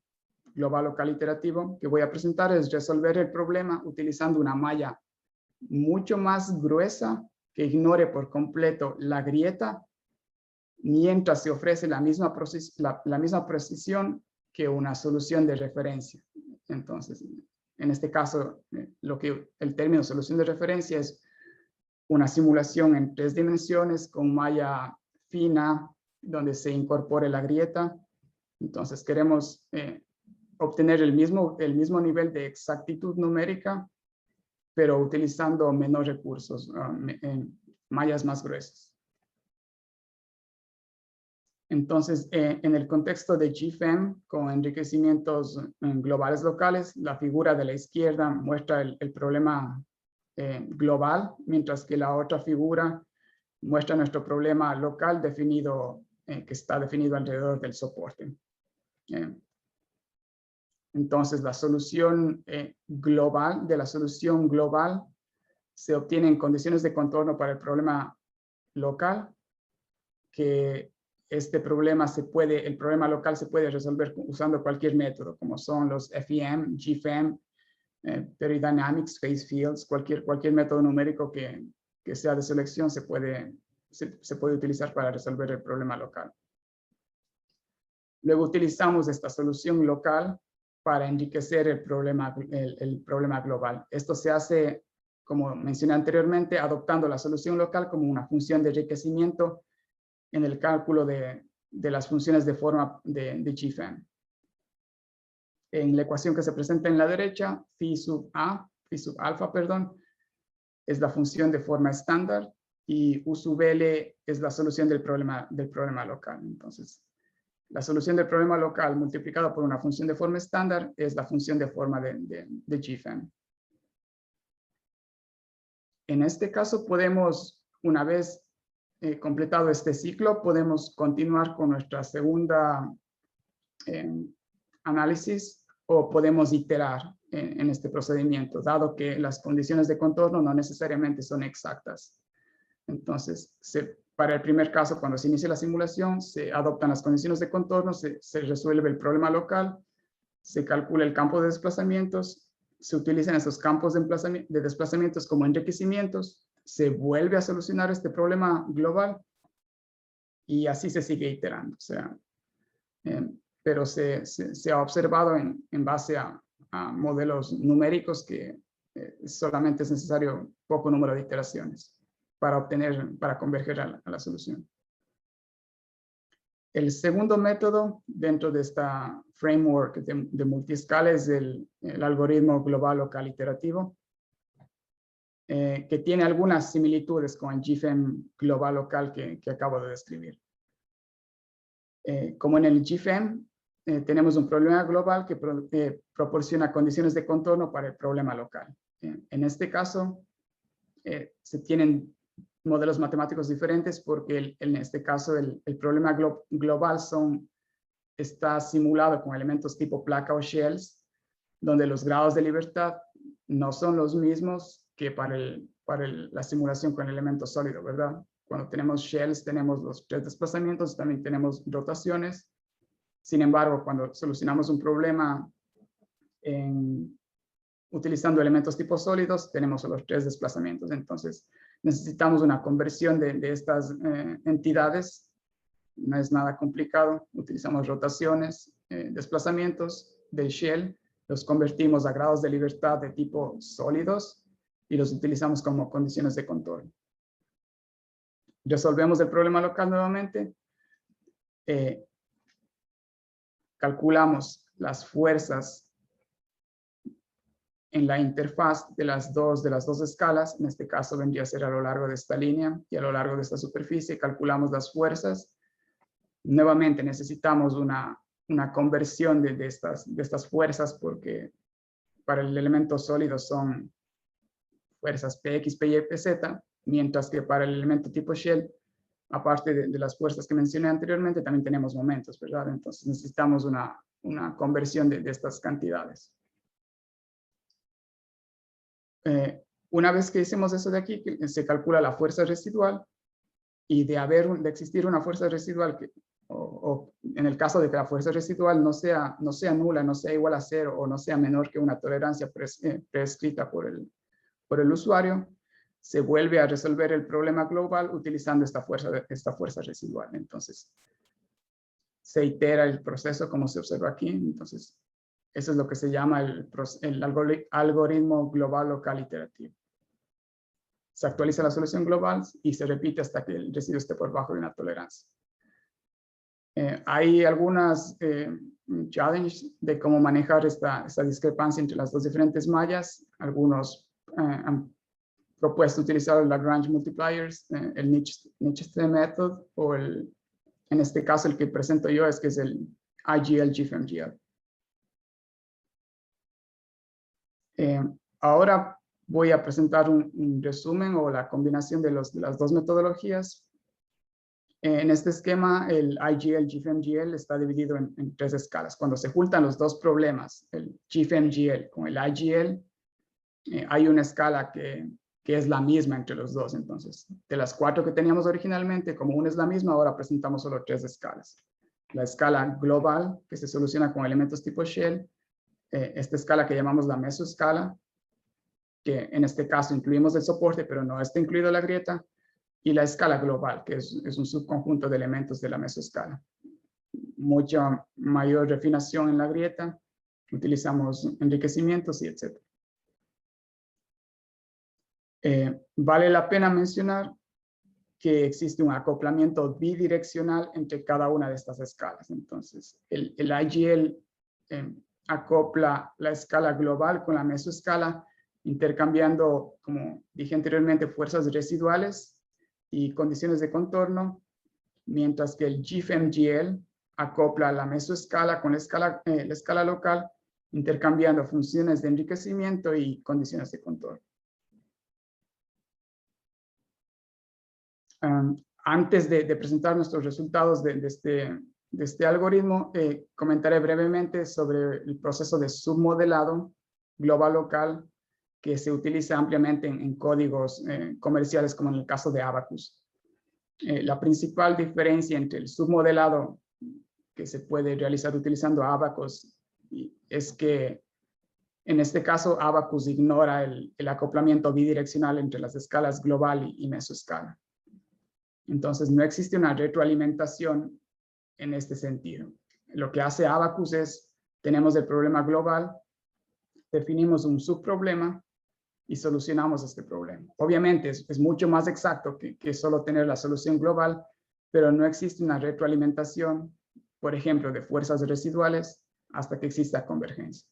global local iterativo que voy a presentar es resolver el problema utilizando una malla mucho más gruesa que ignore por completo la grieta, mientras se ofrece la misma precisión que una solución de referencia. Entonces, en este caso, el término solución de referencia es una simulación en 3 dimensiones con malla fina, donde se incorpore la grieta Entonces queremos obtener el mismo nivel de exactitud numérica, pero utilizando menos recursos, mallas más gruesas. Entonces, en el contexto de GFEM, con enriquecimientos globales locales, la figura de la izquierda muestra el problema global, mientras que la otra figura muestra nuestro problema local definido, que está definido alrededor del soporte. Entonces, la solución global se obtiene en condiciones de contorno para el problema local, que el problema local se puede resolver usando cualquier método, como son los FEM, GFEM, Peridynamics, Phase Fields, cualquier método numérico que sea de selección se puede utilizar para resolver el problema local. Luego utilizamos esta solución local para enriquecer el problema global. Esto se hace, como mencioné anteriormente, adoptando la solución local como una función de enriquecimiento en el cálculo de las funciones de forma de GFEM. En la ecuación que se presenta en la derecha, phi sub alfa, es la función de forma estándar y U sub L es la solución del problema local. Entonces, la solución del problema local multiplicada por una función de forma estándar es la función de forma de GFEM. En este caso podemos, una vez completado este ciclo, podemos continuar con nuestra segunda análisis o podemos iterar en este procedimiento, dado que las condiciones de contorno no necesariamente son exactas. Entonces, para el primer caso, cuando se inicia la simulación, se adoptan las condiciones de contorno, se resuelve el problema local, se calcula el campo de desplazamientos, se utilizan esos campos de desplazamientos como enriquecimientos, se vuelve a solucionar este problema global y así se sigue iterando. O sea, pero se ha observado en base a modelos numéricos que solamente es necesario poco número de iteraciones para converger a la solución. El segundo método dentro de esta framework de multiescala es el algoritmo global local iterativo, que tiene algunas similitudes con el GFEM global local que acabo de describir. Como en el GFEM, tenemos un problema global que proporciona condiciones de contorno para el problema local. En este caso, se tienen modelos matemáticos diferentes porque en este caso el problema global está simulado con elementos tipo placa o shells, donde los grados de libertad no son los mismos que para la simulación con elementos sólidos, ¿verdad? Cuando tenemos shells tenemos los 3 desplazamientos, también tenemos rotaciones. Sin embargo, cuando solucionamos un problema utilizando elementos tipo sólidos, tenemos los 3 desplazamientos. Entonces, necesitamos una conversión de estas entidades. No es nada complicado. Utilizamos rotaciones, desplazamientos del shell, los convertimos a grados de libertad de tipo sólidos y los utilizamos como condiciones de contorno. Resolvemos el problema local nuevamente. Calculamos las fuerzas en la interfaz de las dos escalas. En este caso vendría a ser a lo largo de esta línea y a lo largo de esta superficie. Calculamos las fuerzas. Nuevamente necesitamos una conversión de estas fuerzas porque para el elemento sólido son fuerzas Px, Py y Pz, mientras que para el elemento tipo shell, aparte de las fuerzas que mencioné anteriormente, también tenemos momentos, ¿verdad? Entonces necesitamos una conversión de estas cantidades. Una vez que hicimos eso de aquí, se calcula la fuerza residual y de existir una fuerza residual, o en el caso de que la fuerza residual no sea nula, no sea igual a 0 o no sea menor que una tolerancia prescrita por el usuario, se vuelve a resolver el problema global utilizando esta fuerza residual. Entonces, se itera el proceso como se observa aquí. Entonces, eso es lo que se llama el algoritmo global local iterativo. Se actualiza la solución global y se repite hasta que el residuo esté por debajo de una tolerancia. Hay algunas challenges de cómo manejar esta discrepancia entre las dos diferentes mallas. Algunos han propuesto utilizar el Lagrange multipliers, el Nitschke method, o en este caso el que presento yo que es el IGL GFMGL. Ahora voy a presentar un resumen o la combinación de las dos metodologías. En este esquema, el IGL GFMGL está dividido en 3 escalas. Cuando se juntan los dos problemas, el GFMGL con el IGL, hay una escala que es la misma entre los dos. Entonces, de las 4 que teníamos originalmente, como una es la misma, ahora presentamos solo 3 escalas. La escala global, que se soluciona con elementos tipo Shell, esta escala que llamamos la mesoescala, que en este caso incluimos el soporte, pero no está incluido la grieta, y la escala global, que es un subconjunto de elementos de la mesoescala. Mucha mayor refinación en la grieta, utilizamos enriquecimientos y etc. Vale la pena mencionar que existe un acoplamiento bidireccional entre cada una de estas escalas. Entonces, el IGL acopla la escala global con la mesoescala, intercambiando, como dije anteriormente, fuerzas residuales y condiciones de contorno, mientras que el GFMGL acopla la mesoescala con la escala local, intercambiando funciones de enriquecimiento y condiciones de contorno. Antes de presentar nuestros resultados de este algoritmo, comentaré brevemente sobre el proceso de submodelado global local que se utiliza ampliamente en códigos comerciales, como en el caso de Abacus. La principal diferencia entre el submodelado que se puede realizar utilizando Abacus es que en este caso Abacus ignora el acoplamiento bidireccional entre las escalas global y mesoescala. Entonces no existe una retroalimentación en este sentido. Lo que hace Abacus es, tenemos el problema global, definimos un subproblema y solucionamos este problema. Obviamente es mucho más exacto que solo tener la solución global, pero no existe una retroalimentación, por ejemplo, de fuerzas residuales hasta que exista convergencia.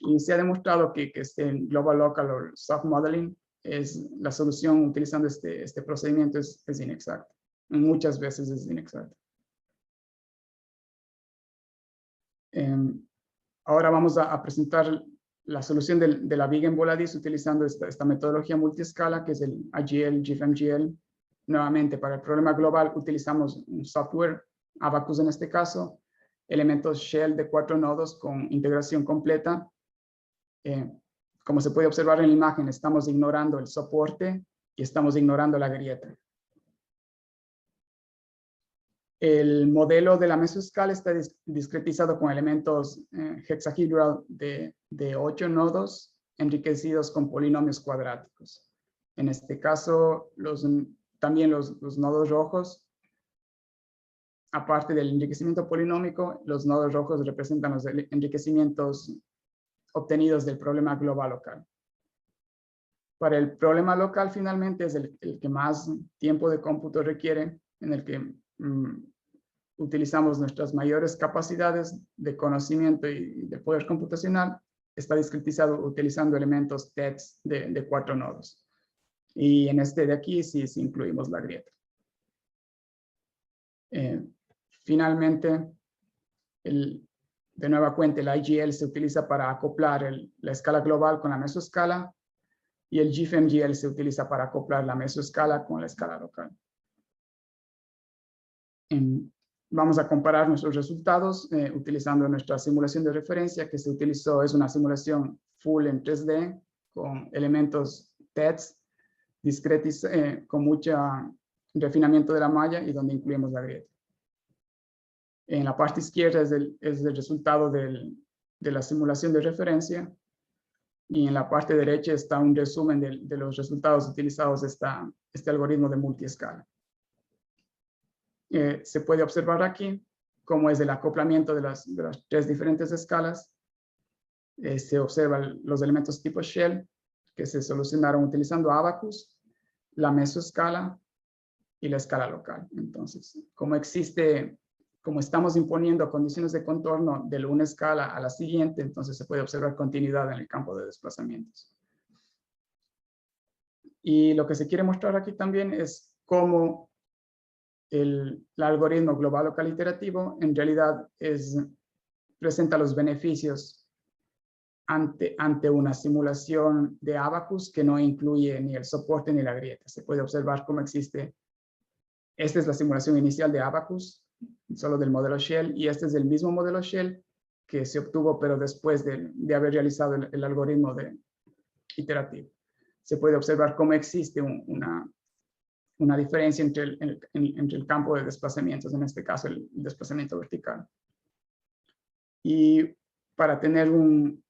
Y se ha demostrado que este global local o soft modeling es la solución utilizando este procedimiento es inexacto. Muchas veces es inexacto. Ahora vamos a presentar la solución de la Big Voladis utilizando esta metodología multiescala, que es el IGL GFMGL. Nuevamente, para el problema global utilizamos un software, Abacus en este caso, elementos Shell de 4 nodos con integración completa. Como se puede observar en la imagen, estamos ignorando el soporte y estamos ignorando la grieta. El modelo de la mesoescala está discretizado con elementos hexahedral de 8 nodos enriquecidos con polinomios cuadráticos. En este caso, también los nodos rojos, aparte del enriquecimiento polinómico, los nodos rojos representan los enriquecimientos obtenidos del problema global local. Para el problema local, finalmente, es el que más tiempo de cómputo requiere, en el que utilizamos nuestras mayores capacidades de conocimiento y de poder computacional. Está discretizado utilizando elementos TETS de 4 nodos. Y en este de aquí sí incluimos la grieta. Finalmente, de nueva cuenta, el IGL se utiliza para acoplar la escala global con la mesoescala y el GFMGL se utiliza para acoplar la mesoescala con la escala local. Vamos a comparar nuestros resultados utilizando nuestra simulación de referencia que se utilizó. Es una simulación full en 3D con elementos TETS, con mucho refinamiento de la malla y donde incluimos la grieta. En la parte izquierda es el resultado de la simulación de referencia y en la parte derecha está un resumen de los resultados utilizados este algoritmo de multiescala. Se puede observar aquí cómo es el acoplamiento de las 3 diferentes escalas. Se observan los elementos tipo Shell que se solucionaron utilizando Abacus, la mesoescala y la escala local. Entonces, como existe como estamos imponiendo condiciones de contorno de una escala a la siguiente, entonces se puede observar continuidad en el campo de desplazamientos. Y lo que se quiere mostrar aquí también es cómo el algoritmo global local iterativo en realidad presenta los beneficios ante una simulación de Abacus que no incluye ni el soporte ni la grieta. Se puede observar cómo existe. Esta es la simulación inicial de Abacus, solo del modelo Shell, y este es el mismo modelo Shell que se obtuvo, pero después de haber realizado el algoritmo iterativo. Se puede observar cómo existe una diferencia entre el campo de desplazamientos, en este caso el desplazamiento vertical. Y para tener un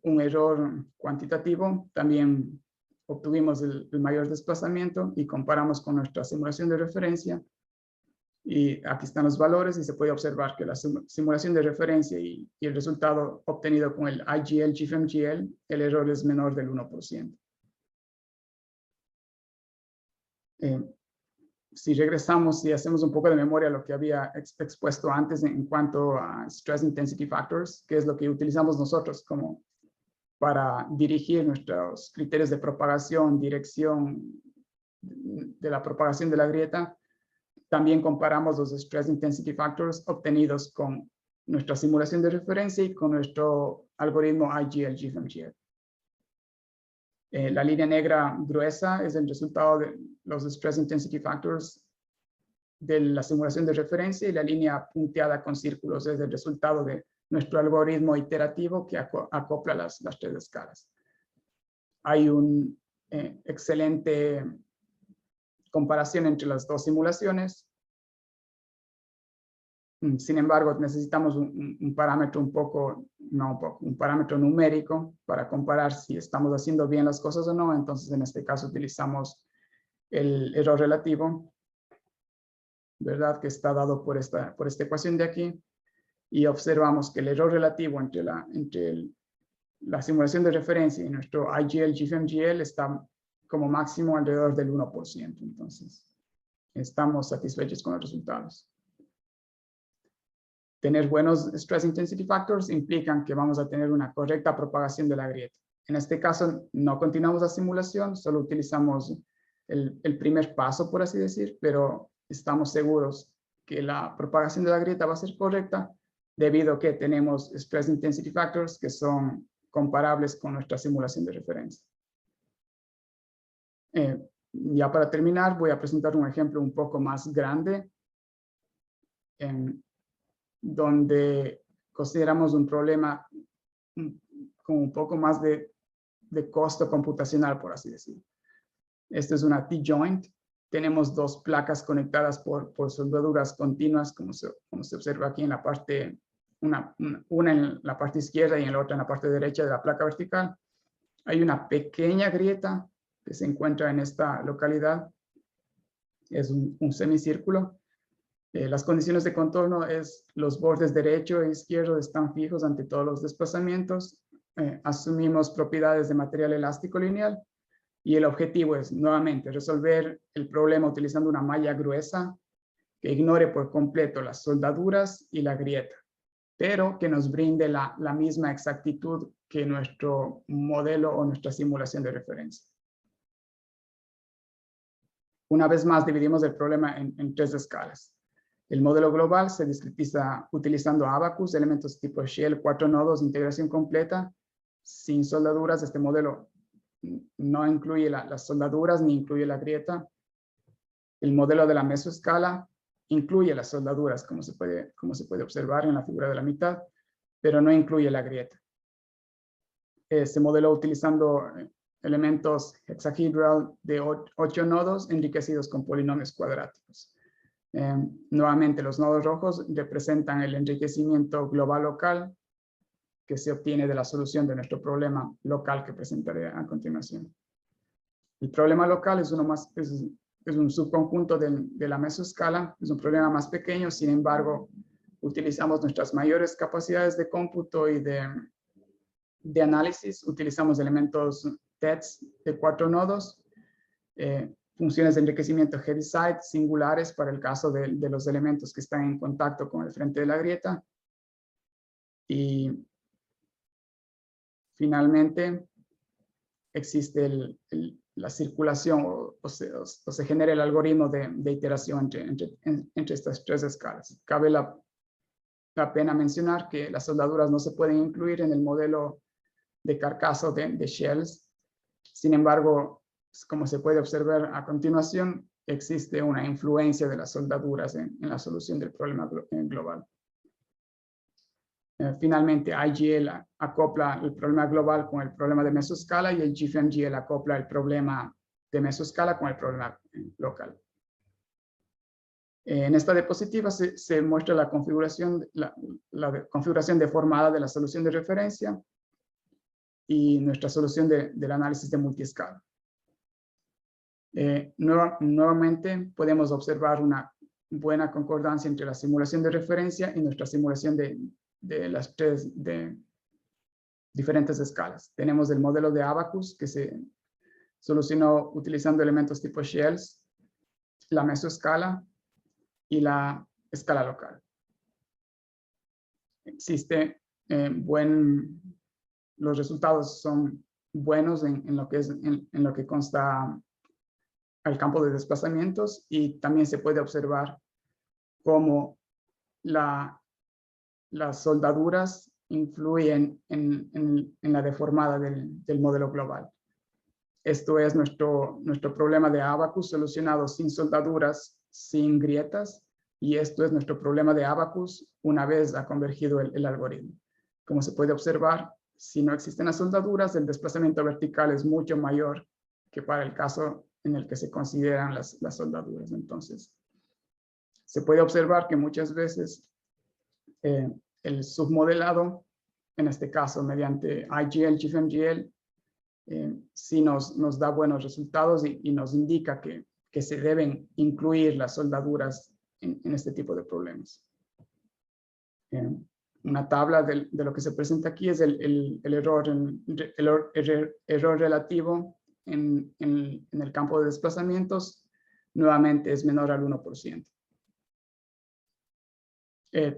error cuantitativo, también obtuvimos el mayor desplazamiento y comparamos con nuestra simulación de referencia. Y aquí están los valores y se puede observar que la simulación de referencia y el resultado obtenido con el IGL, GFEM-GL, el error es menor del 1%. Si regresamos y hacemos un poco de memoria a lo que había expuesto antes en cuanto a Stress Intensity Factors, que es lo que utilizamos nosotros como para dirigir nuestros criterios de propagación, dirección de la propagación de la grieta, también comparamos los Stress Intensity Factors obtenidos con nuestra simulación de referencia y con nuestro algoritmo IGL, GFEM-GL. La línea negra gruesa es el resultado de los Stress Intensity Factors de la simulación de referencia y la línea punteada con círculos es el resultado de nuestro algoritmo iterativo que acopla las tres escalas. Hay una excelente comparación entre las dos simulaciones. Sin embargo, necesitamos un parámetro un parámetro numérico para comparar si estamos haciendo bien las cosas o no. Entonces, en este caso, utilizamos el error relativo, ¿verdad? Que está dado por esta ecuación de aquí. Y observamos que el error relativo entre la simulación de referencia y nuestro IGL, GFEM-GL está como máximo alrededor del 1%. Entonces, estamos satisfechos con los resultados. Tener buenos Stress Intensity Factors implican que vamos a tener una correcta propagación de la grieta. En este caso, no continuamos la simulación, solo utilizamos el primer paso, por así decir, pero estamos seguros que la propagación de la grieta va a ser correcta debido a que tenemos Stress Intensity Factors que son comparables con nuestra simulación de referencia. Ya para terminar, voy a presentar un ejemplo un poco más grande, donde consideramos un problema con un poco más de costo computacional, por así decirlo. Esta es una T-joint. Tenemos dos placas conectadas por soldaduras continuas, como se observa aquí en la parte, una en la parte izquierda y en la otra en la parte derecha de la placa vertical. Hay una pequeña grieta que se encuentra en esta localidad. Es un semicírculo. Las condiciones de contorno es los bordes derecho e izquierdo están fijos ante todos los desplazamientos. Asumimos propiedades de material elástico lineal y el objetivo es nuevamente resolver el problema utilizando una malla gruesa que ignore por completo las soldaduras y la grieta, pero que nos brinde la misma exactitud que nuestro modelo o nuestra simulación de referencia. Una vez más dividimos el problema en tres escalas. El modelo global se discretiza utilizando Abacus, elementos tipo Shell, 4 nodos, integración completa, sin soldaduras. Este modelo no incluye las soldaduras ni incluye la grieta. El modelo de la mesoescala incluye las soldaduras, como se puede observar en la figura de la mitad, pero no incluye la grieta. Se modeló utilizando elementos hexahedral de 8 nodos enriquecidos con polinomios cuadráticos. Nuevamente, los nodos rojos representan el enriquecimiento global local que se obtiene de la solución de nuestro problema local que presentaré a continuación. El problema local es un subconjunto de la mesoescala, es un problema más pequeño, sin embargo, utilizamos nuestras mayores capacidades de cómputo y de análisis, utilizamos elementos TETS de 4 nodos, funciones de enriquecimiento Heaviside singulares para el caso de los elementos que están en contacto con el frente de la grieta. Y finalmente existe la circulación o se genera el algoritmo de iteración entre estas tres escalas. Cabe la pena mencionar que las soldaduras no se pueden incluir en el modelo de carcasa de shells. Sin embargo, como se puede observar a continuación, existe una influencia de las soldaduras en la solución del problema global. Finalmente, IGL acopla el problema global con el problema de mesoscala y el GFMGL acopla el problema de mesoscala con el problema local. En esta diapositiva se muestra la configuración deformada de la solución de referencia y nuestra solución del análisis de multiescala. Nuevamente podemos observar una buena concordancia entre la simulación de referencia y nuestra simulación de las tres diferentes escalas. Tenemos el modelo de Abacus que se solucionó utilizando elementos tipo shells, la mesoescala y la escala local. Los resultados son buenos en lo que consta al campo de desplazamientos, y también se puede observar cómo las soldaduras influyen en la deformada del modelo global. Esto es nuestro problema de Abacus solucionado sin soldaduras, sin grietas, y esto es nuestro problema de Abacus una vez ha convergido el algoritmo. Como se puede observar, si no existen las soldaduras, el desplazamiento vertical es mucho mayor que para el caso en el que se consideran las soldaduras. Entonces, se puede observar que muchas veces el submodelado, en este caso mediante IGL, GFMGL, sí nos da buenos resultados y nos indica que se deben incluir las soldaduras en este tipo de problemas. Una tabla de lo que se presenta aquí es el error relativo en el campo de desplazamientos. Nuevamente es menor al 1%.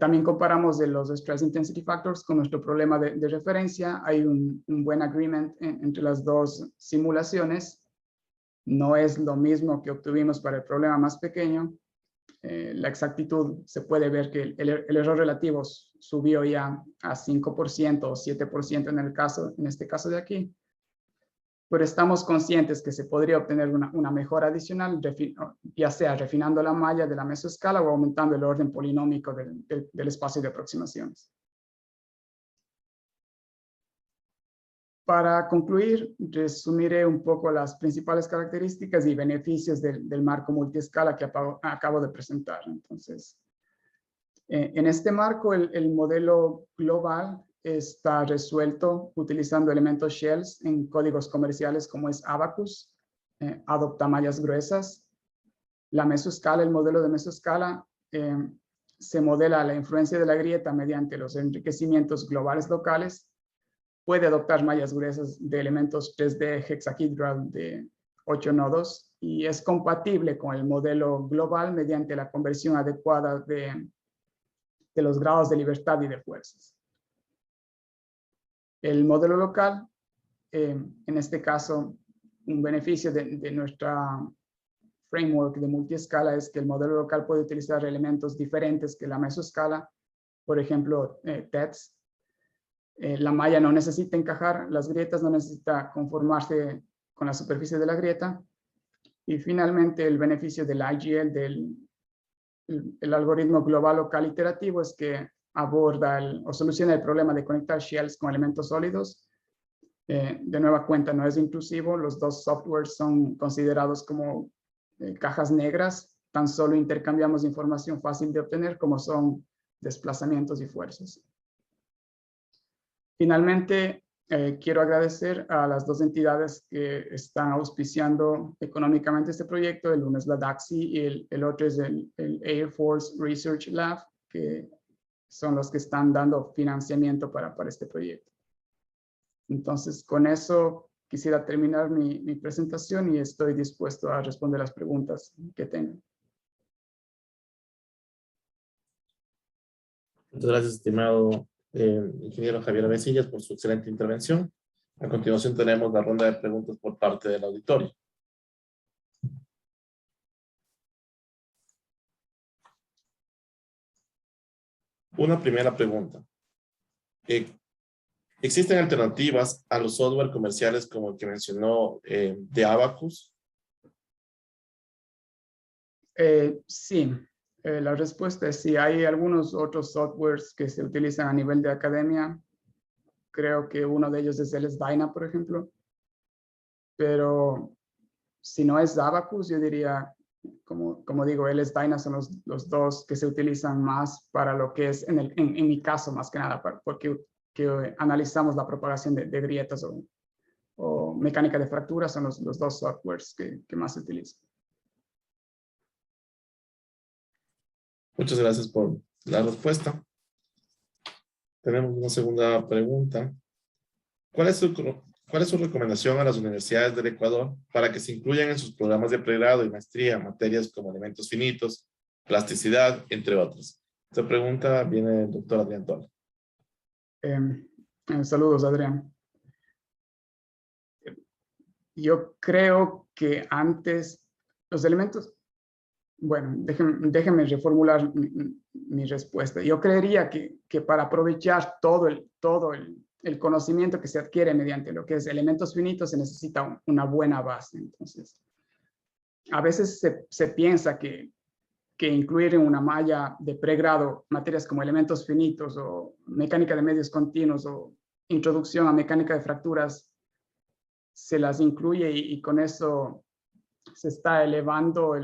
También comparamos de los Stress Intensity Factors con nuestro problema de referencia. Hay un buen agreement entre las dos simulaciones. No es lo mismo que obtuvimos para el problema más pequeño. La exactitud, se puede ver que el error relativo subió ya a 5% o 7% en este caso de aquí. Pero estamos conscientes que se podría obtener una mejora adicional, ya sea refinando la malla de la mesoescala o aumentando el orden polinómico del espacio de aproximaciones. Para concluir, resumiré un poco las principales características y beneficios del marco multiescala que acabo de presentar. Entonces, en este marco, el modelo global está resuelto utilizando elementos shells en códigos comerciales como es Abacus, adopta mallas gruesas. La mesoescala, el modelo de mesoescala, se modela la influencia de la grieta mediante los enriquecimientos globales locales. Puede adoptar mallas gruesas de elementos 3D hexahedral de 8 nodos y es compatible con el modelo global mediante la conversión adecuada de los grados de libertad y de fuerzas. El modelo local, en este caso, un beneficio de nuestra framework de multiescala es que el modelo local puede utilizar elementos diferentes que la mesoescala, por ejemplo, TETs. La malla no necesita encajar, las grietas no necesita conformarse con la superficie de la grieta. Y finalmente, el beneficio del IGL, el algoritmo global local iterativo, es que aborda o soluciona el problema de conectar shells con elementos sólidos. De nueva cuenta, no es inclusivo. Los dos softwares son considerados como cajas negras. Tan solo intercambiamos información fácil de obtener como son desplazamientos y fuerzas. Finalmente, quiero agradecer a las dos entidades que están auspiciando económicamente este proyecto. El uno es la DAXI y el otro es el Air Force Research Lab, que son los que están dando financiamiento para este proyecto. Entonces, con eso quisiera terminar mi presentación y estoy dispuesto a responder las preguntas que tengan. Muchas gracias, estimado ingeniero Javier Avesillas, por su excelente intervención. A continuación tenemos la ronda de preguntas por parte del auditorio. Una primera pregunta. ¿Existen alternativas a los software comerciales como el que mencionó de Abacus? Sí, la respuesta es sí. Hay algunos otros softwares que se utilizan a nivel de academia. Creo que uno de ellos es el Dyna, por ejemplo. Pero si no es Abacus, yo diría, como digo, el Dyna son los dos que se utilizan más para lo que es, en mi caso, más que nada, porque analizamos la propagación de grietas o mecánica de fracturas, son los dos softwares que más se utilizan. Muchas gracias por la respuesta. Tenemos una segunda pregunta. ¿Cuál es su recomendación a las universidades del Ecuador para que se incluyan en sus programas de pregrado y maestría materias como elementos finitos, plasticidad, entre otras? Esta pregunta viene del doctor Adrián Tola. Saludos, Adrián. Yo creo que antes los elementos, bueno, déjenme reformular mi respuesta. Yo creería que para aprovechar todo el conocimiento que se adquiere mediante lo que es elementos finitos se necesita una buena base. Entonces, a veces se piensa que incluir en una malla de pregrado materias como elementos finitos o mecánica de medios continuos o introducción a mecánica de fracturas se las incluye y con eso se está elevando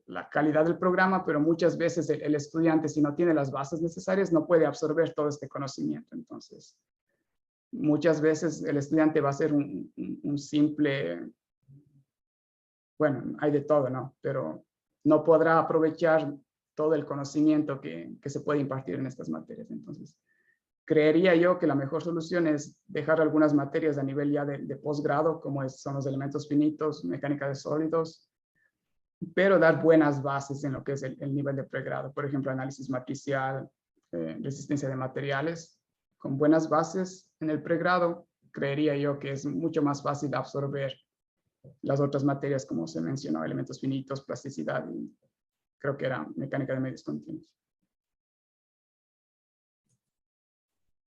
la calidad del programa, pero muchas veces el estudiante, si no tiene las bases necesarias, no puede absorber todo este conocimiento. Entonces, muchas veces el estudiante va a ser un simple, bueno, hay de todo, ¿no? Pero no podrá aprovechar todo el conocimiento que se puede impartir en estas materias. Entonces, creería yo que la mejor solución es dejar algunas materias a nivel ya de posgrado, como son los elementos finitos, mecánica de sólidos, pero dar buenas bases en lo que es el nivel de pregrado. Por ejemplo, análisis matricial, resistencia de materiales. Con buenas bases en el pregrado, creería yo que es mucho más fácil absorber las otras materias, como se mencionó, elementos finitos, plasticidad y creo que era mecánica de medios continuos.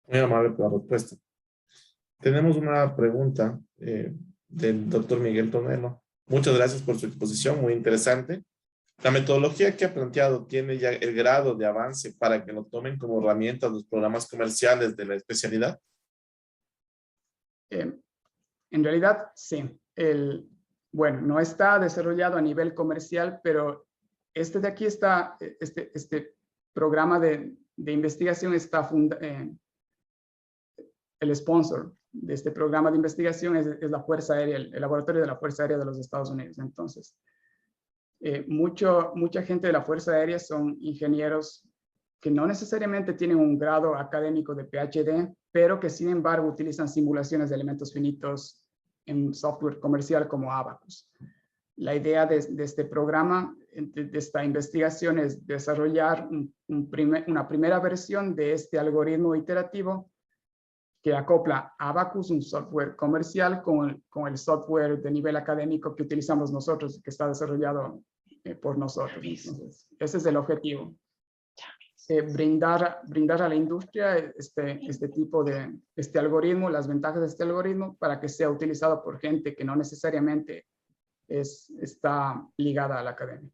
Muy amable por la respuesta. Tenemos una pregunta del doctor Miguel Tonelo. Muchas gracias por su exposición, muy interesante. La metodología que ha planteado tiene ya el grado de avance para que lo tomen como herramienta los programas comerciales de la especialidad. En realidad, sí. Bueno, no está desarrollado a nivel comercial, pero este de aquí está, este programa de investigación está el sponsor de este programa de investigación es la Fuerza Aérea, el laboratorio de la Fuerza Aérea de los Estados Unidos. Entonces, mucha gente de la Fuerza Aérea son ingenieros que no necesariamente tienen un grado académico de PhD, pero que sin embargo utilizan simulaciones de elementos finitos en software comercial como Abacus. La idea de este programa, de esta investigación, es desarrollar una primera versión de este algoritmo iterativo que acopla Abacus, un software comercial, con el software de nivel académico que utilizamos nosotros, que está desarrollado por nosotros. Entonces, ese es el objetivo. Brindar a la industria este algoritmo, las ventajas de este algoritmo, para que sea utilizado por gente que no necesariamente está ligada a la academia.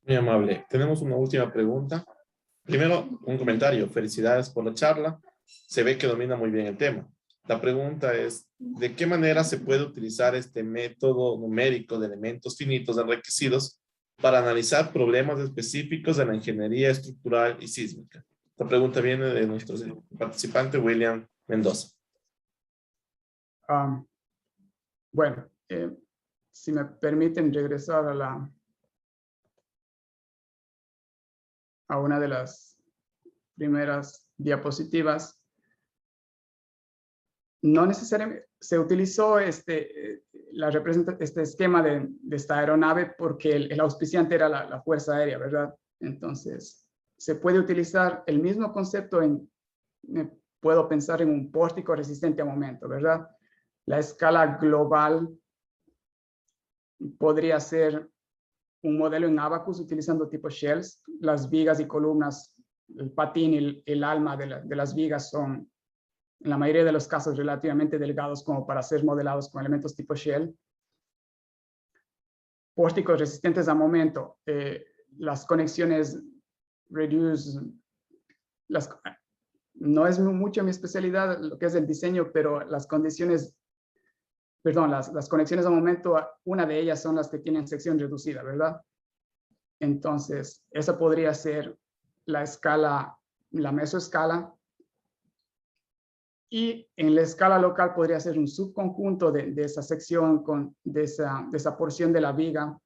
Muy amable. Tenemos una última pregunta. Primero, un comentario. Felicidades por la charla. Se ve que domina muy bien el tema. La pregunta es, ¿de qué manera se puede utilizar este método numérico de elementos finitos enriquecidos para analizar problemas específicos de la ingeniería estructural y sísmica? Esta pregunta viene de nuestro participante William Mendoza. Bueno, si me permiten regresar a una de las primeras diapositivas. no necesariamente se utilizó este esquema de esta aeronave porque el auspiciante era la Fuerza Aérea, ¿verdad? Entonces, se puede utilizar el mismo concepto puedo pensar en un pórtico resistente a momento, ¿verdad? La escala global podría ser un modelo en Abacus utilizando tipo shells. Las vigas y columnas, el patín y el alma de las vigas son, en la mayoría de los casos, relativamente delgados como para ser modelados con elementos tipo shell. Pórticos resistentes a momento, las conexiones reduce, no es mucho mi especialidad lo que es el diseño, pero las conexiones a momento, una de ellas son las que tienen sección reducida, ¿verdad? Entonces, esa podría ser la escala, la mesoescala. Y en la escala local podría ser un subconjunto de esa sección, de esa porción de la viga,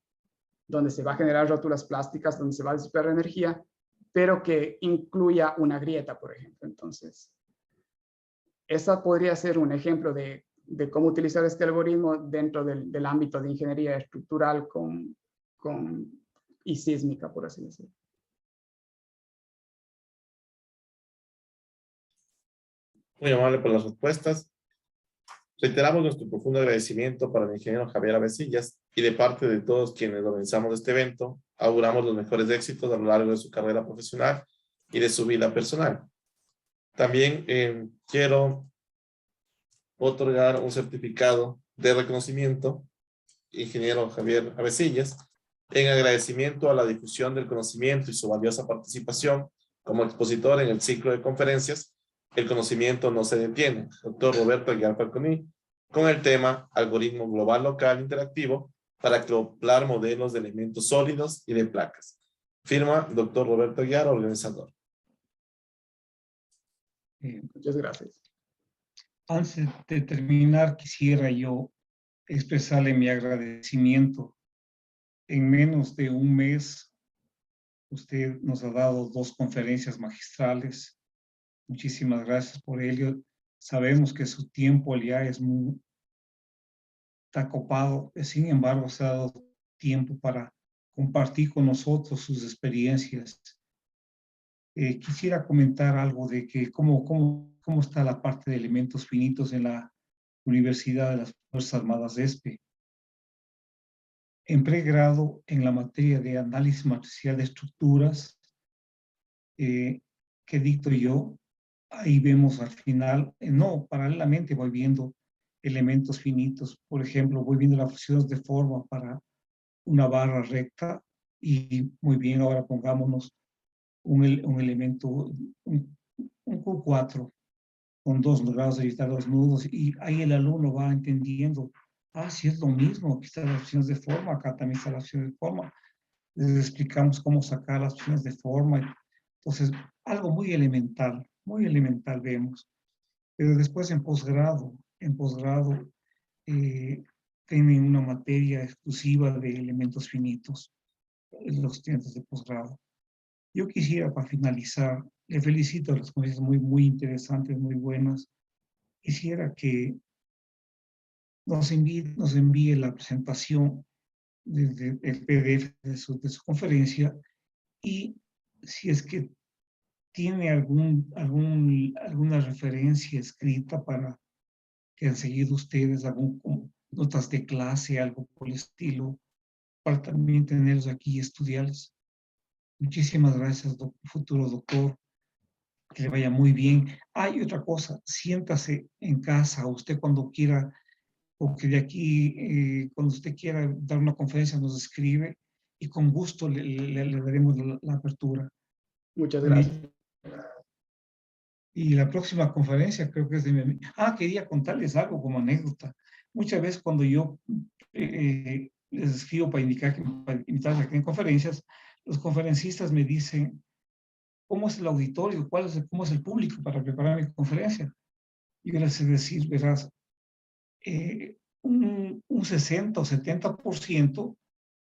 donde se va a generar rótulas plásticas, donde se va a disipar energía, pero que incluya una grieta, por ejemplo. Entonces, esa podría ser un ejemplo de cómo utilizar este algoritmo dentro del ámbito de ingeniería estructural y sísmica, por así decirlo. Muy amable por las respuestas. Reiteramos nuestro profundo agradecimiento para el ingeniero Javier Avesillas y de parte de todos quienes organizamos este evento, auguramos los mejores éxitos a lo largo de su carrera profesional y de su vida personal. También quiero otorgar un certificado de reconocimiento, ingeniero Javier Avesillas, en agradecimiento a la difusión del conocimiento y su valiosa participación como expositor en el ciclo de conferencias El conocimiento no se detiene, doctor Roberto Aguiar Falconi, con el tema Algoritmo Global Local Interactivo para acoplar modelos de elementos sólidos y de placas. Firma, doctor Roberto Aguiar, organizador. Muchas gracias. Antes de terminar, quisiera yo expresarle mi agradecimiento. En menos de un mes, usted nos ha dado 2 conferencias magistrales. Muchísimas gracias por ello. Sabemos que su tiempo ya está copado, sin embargo, se ha dado tiempo para compartir con nosotros sus experiencias. Quisiera comentar algo de que cómo está la parte de elementos finitos en la Universidad de las Fuerzas Armadas ESPE. En pregrado, en la materia de análisis matricial de estructuras que dicto yo, ahí vemos al final, paralelamente voy viendo elementos finitos. Por ejemplo, voy viendo las funciones de forma para una barra recta y muy bien, ahora pongámonos un elemento, un Q4 con 2 grados de evitar 2 nudos y ahí el alumno va entendiendo, sí es lo mismo, aquí están las opciones de forma, acá también están las opciones de forma. Les explicamos cómo sacar las opciones de forma. Entonces, algo muy elemental vemos. Pero después en posgrado tienen una materia exclusiva de elementos finitos, los estudiantes de posgrado. Yo quisiera, para finalizar, le felicito a las conferencias muy interesantes, muy buenas. Quisiera que nos envíe la presentación del PDF de su conferencia y si es que tiene alguna referencia escrita para que han seguido ustedes, notas de clase, algo por el estilo, para también tenerlos aquí y estudiarlos. Muchísimas gracias, futuro doctor. Que le vaya muy bien. Hay otra cosa, siéntase en casa, usted cuando quiera, o que de aquí, cuando usted quiera dar una conferencia, nos escribe y con gusto le daremos la apertura. Muchas gracias. Y la próxima conferencia creo que es de mi amigo. Quería contarles algo como anécdota. Muchas veces cuando yo les escribo para invitarles aquí en conferencias, los conferencistas me dicen, ¿cómo es el auditorio? ¿Cómo es el público para preparar mi conferencia? Yo les sé decir, verás, un 60 o 70%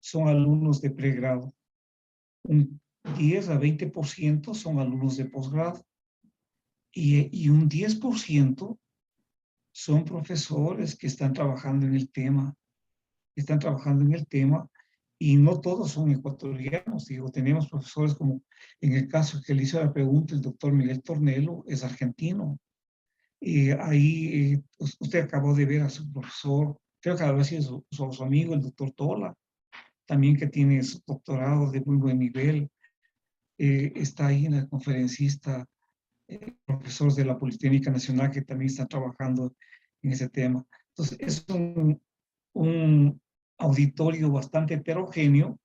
son alumnos de pregrado, un 10 a 20% son alumnos de posgrado y un 10% son profesores que están trabajando en el tema, y no todos son ecuatorianos. Digo, tenemos profesores como en el caso que le hizo la pregunta el doctor Miguel Tornelo, es argentino. Y ahí usted acabó de ver a su profesor, creo que ahora sí es su amigo, el doctor Tola, también que tiene su doctorado de muy buen nivel. Está ahí en la conferencista, profesores de la Politécnica Nacional que también están trabajando en ese tema. Entonces, es un auditorio bastante heterogéneo,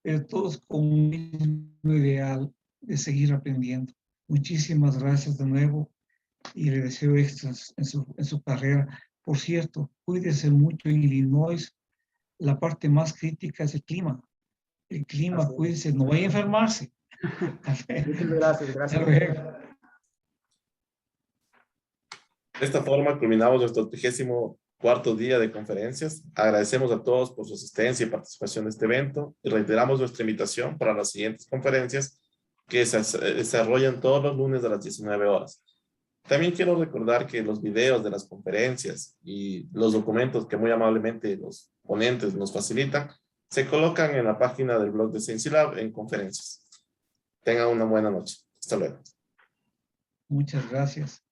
pero todos con un mismo ideal de seguir aprendiendo. Muchísimas gracias de nuevo y le deseo éxitos en su carrera. Por cierto, cuídese mucho en Illinois. La parte más crítica es el clima. El clima, Así es. cuídese, no vaya a enfermarse. Muchas gracias, Hasta gracias. luego. De esta forma culminamos nuestro 34º día de conferencias. Agradecemos a todos por su asistencia y participación en este evento y reiteramos nuestra invitación para las siguientes conferencias que se desarrollan todos los lunes a las 19 horas. También quiero recordar que los videos de las conferencias y los documentos que muy amablemente los ponentes nos facilitan se colocan en la página del blog de Science Lab en conferencias. Tengan una buena noche. Hasta luego. Muchas gracias.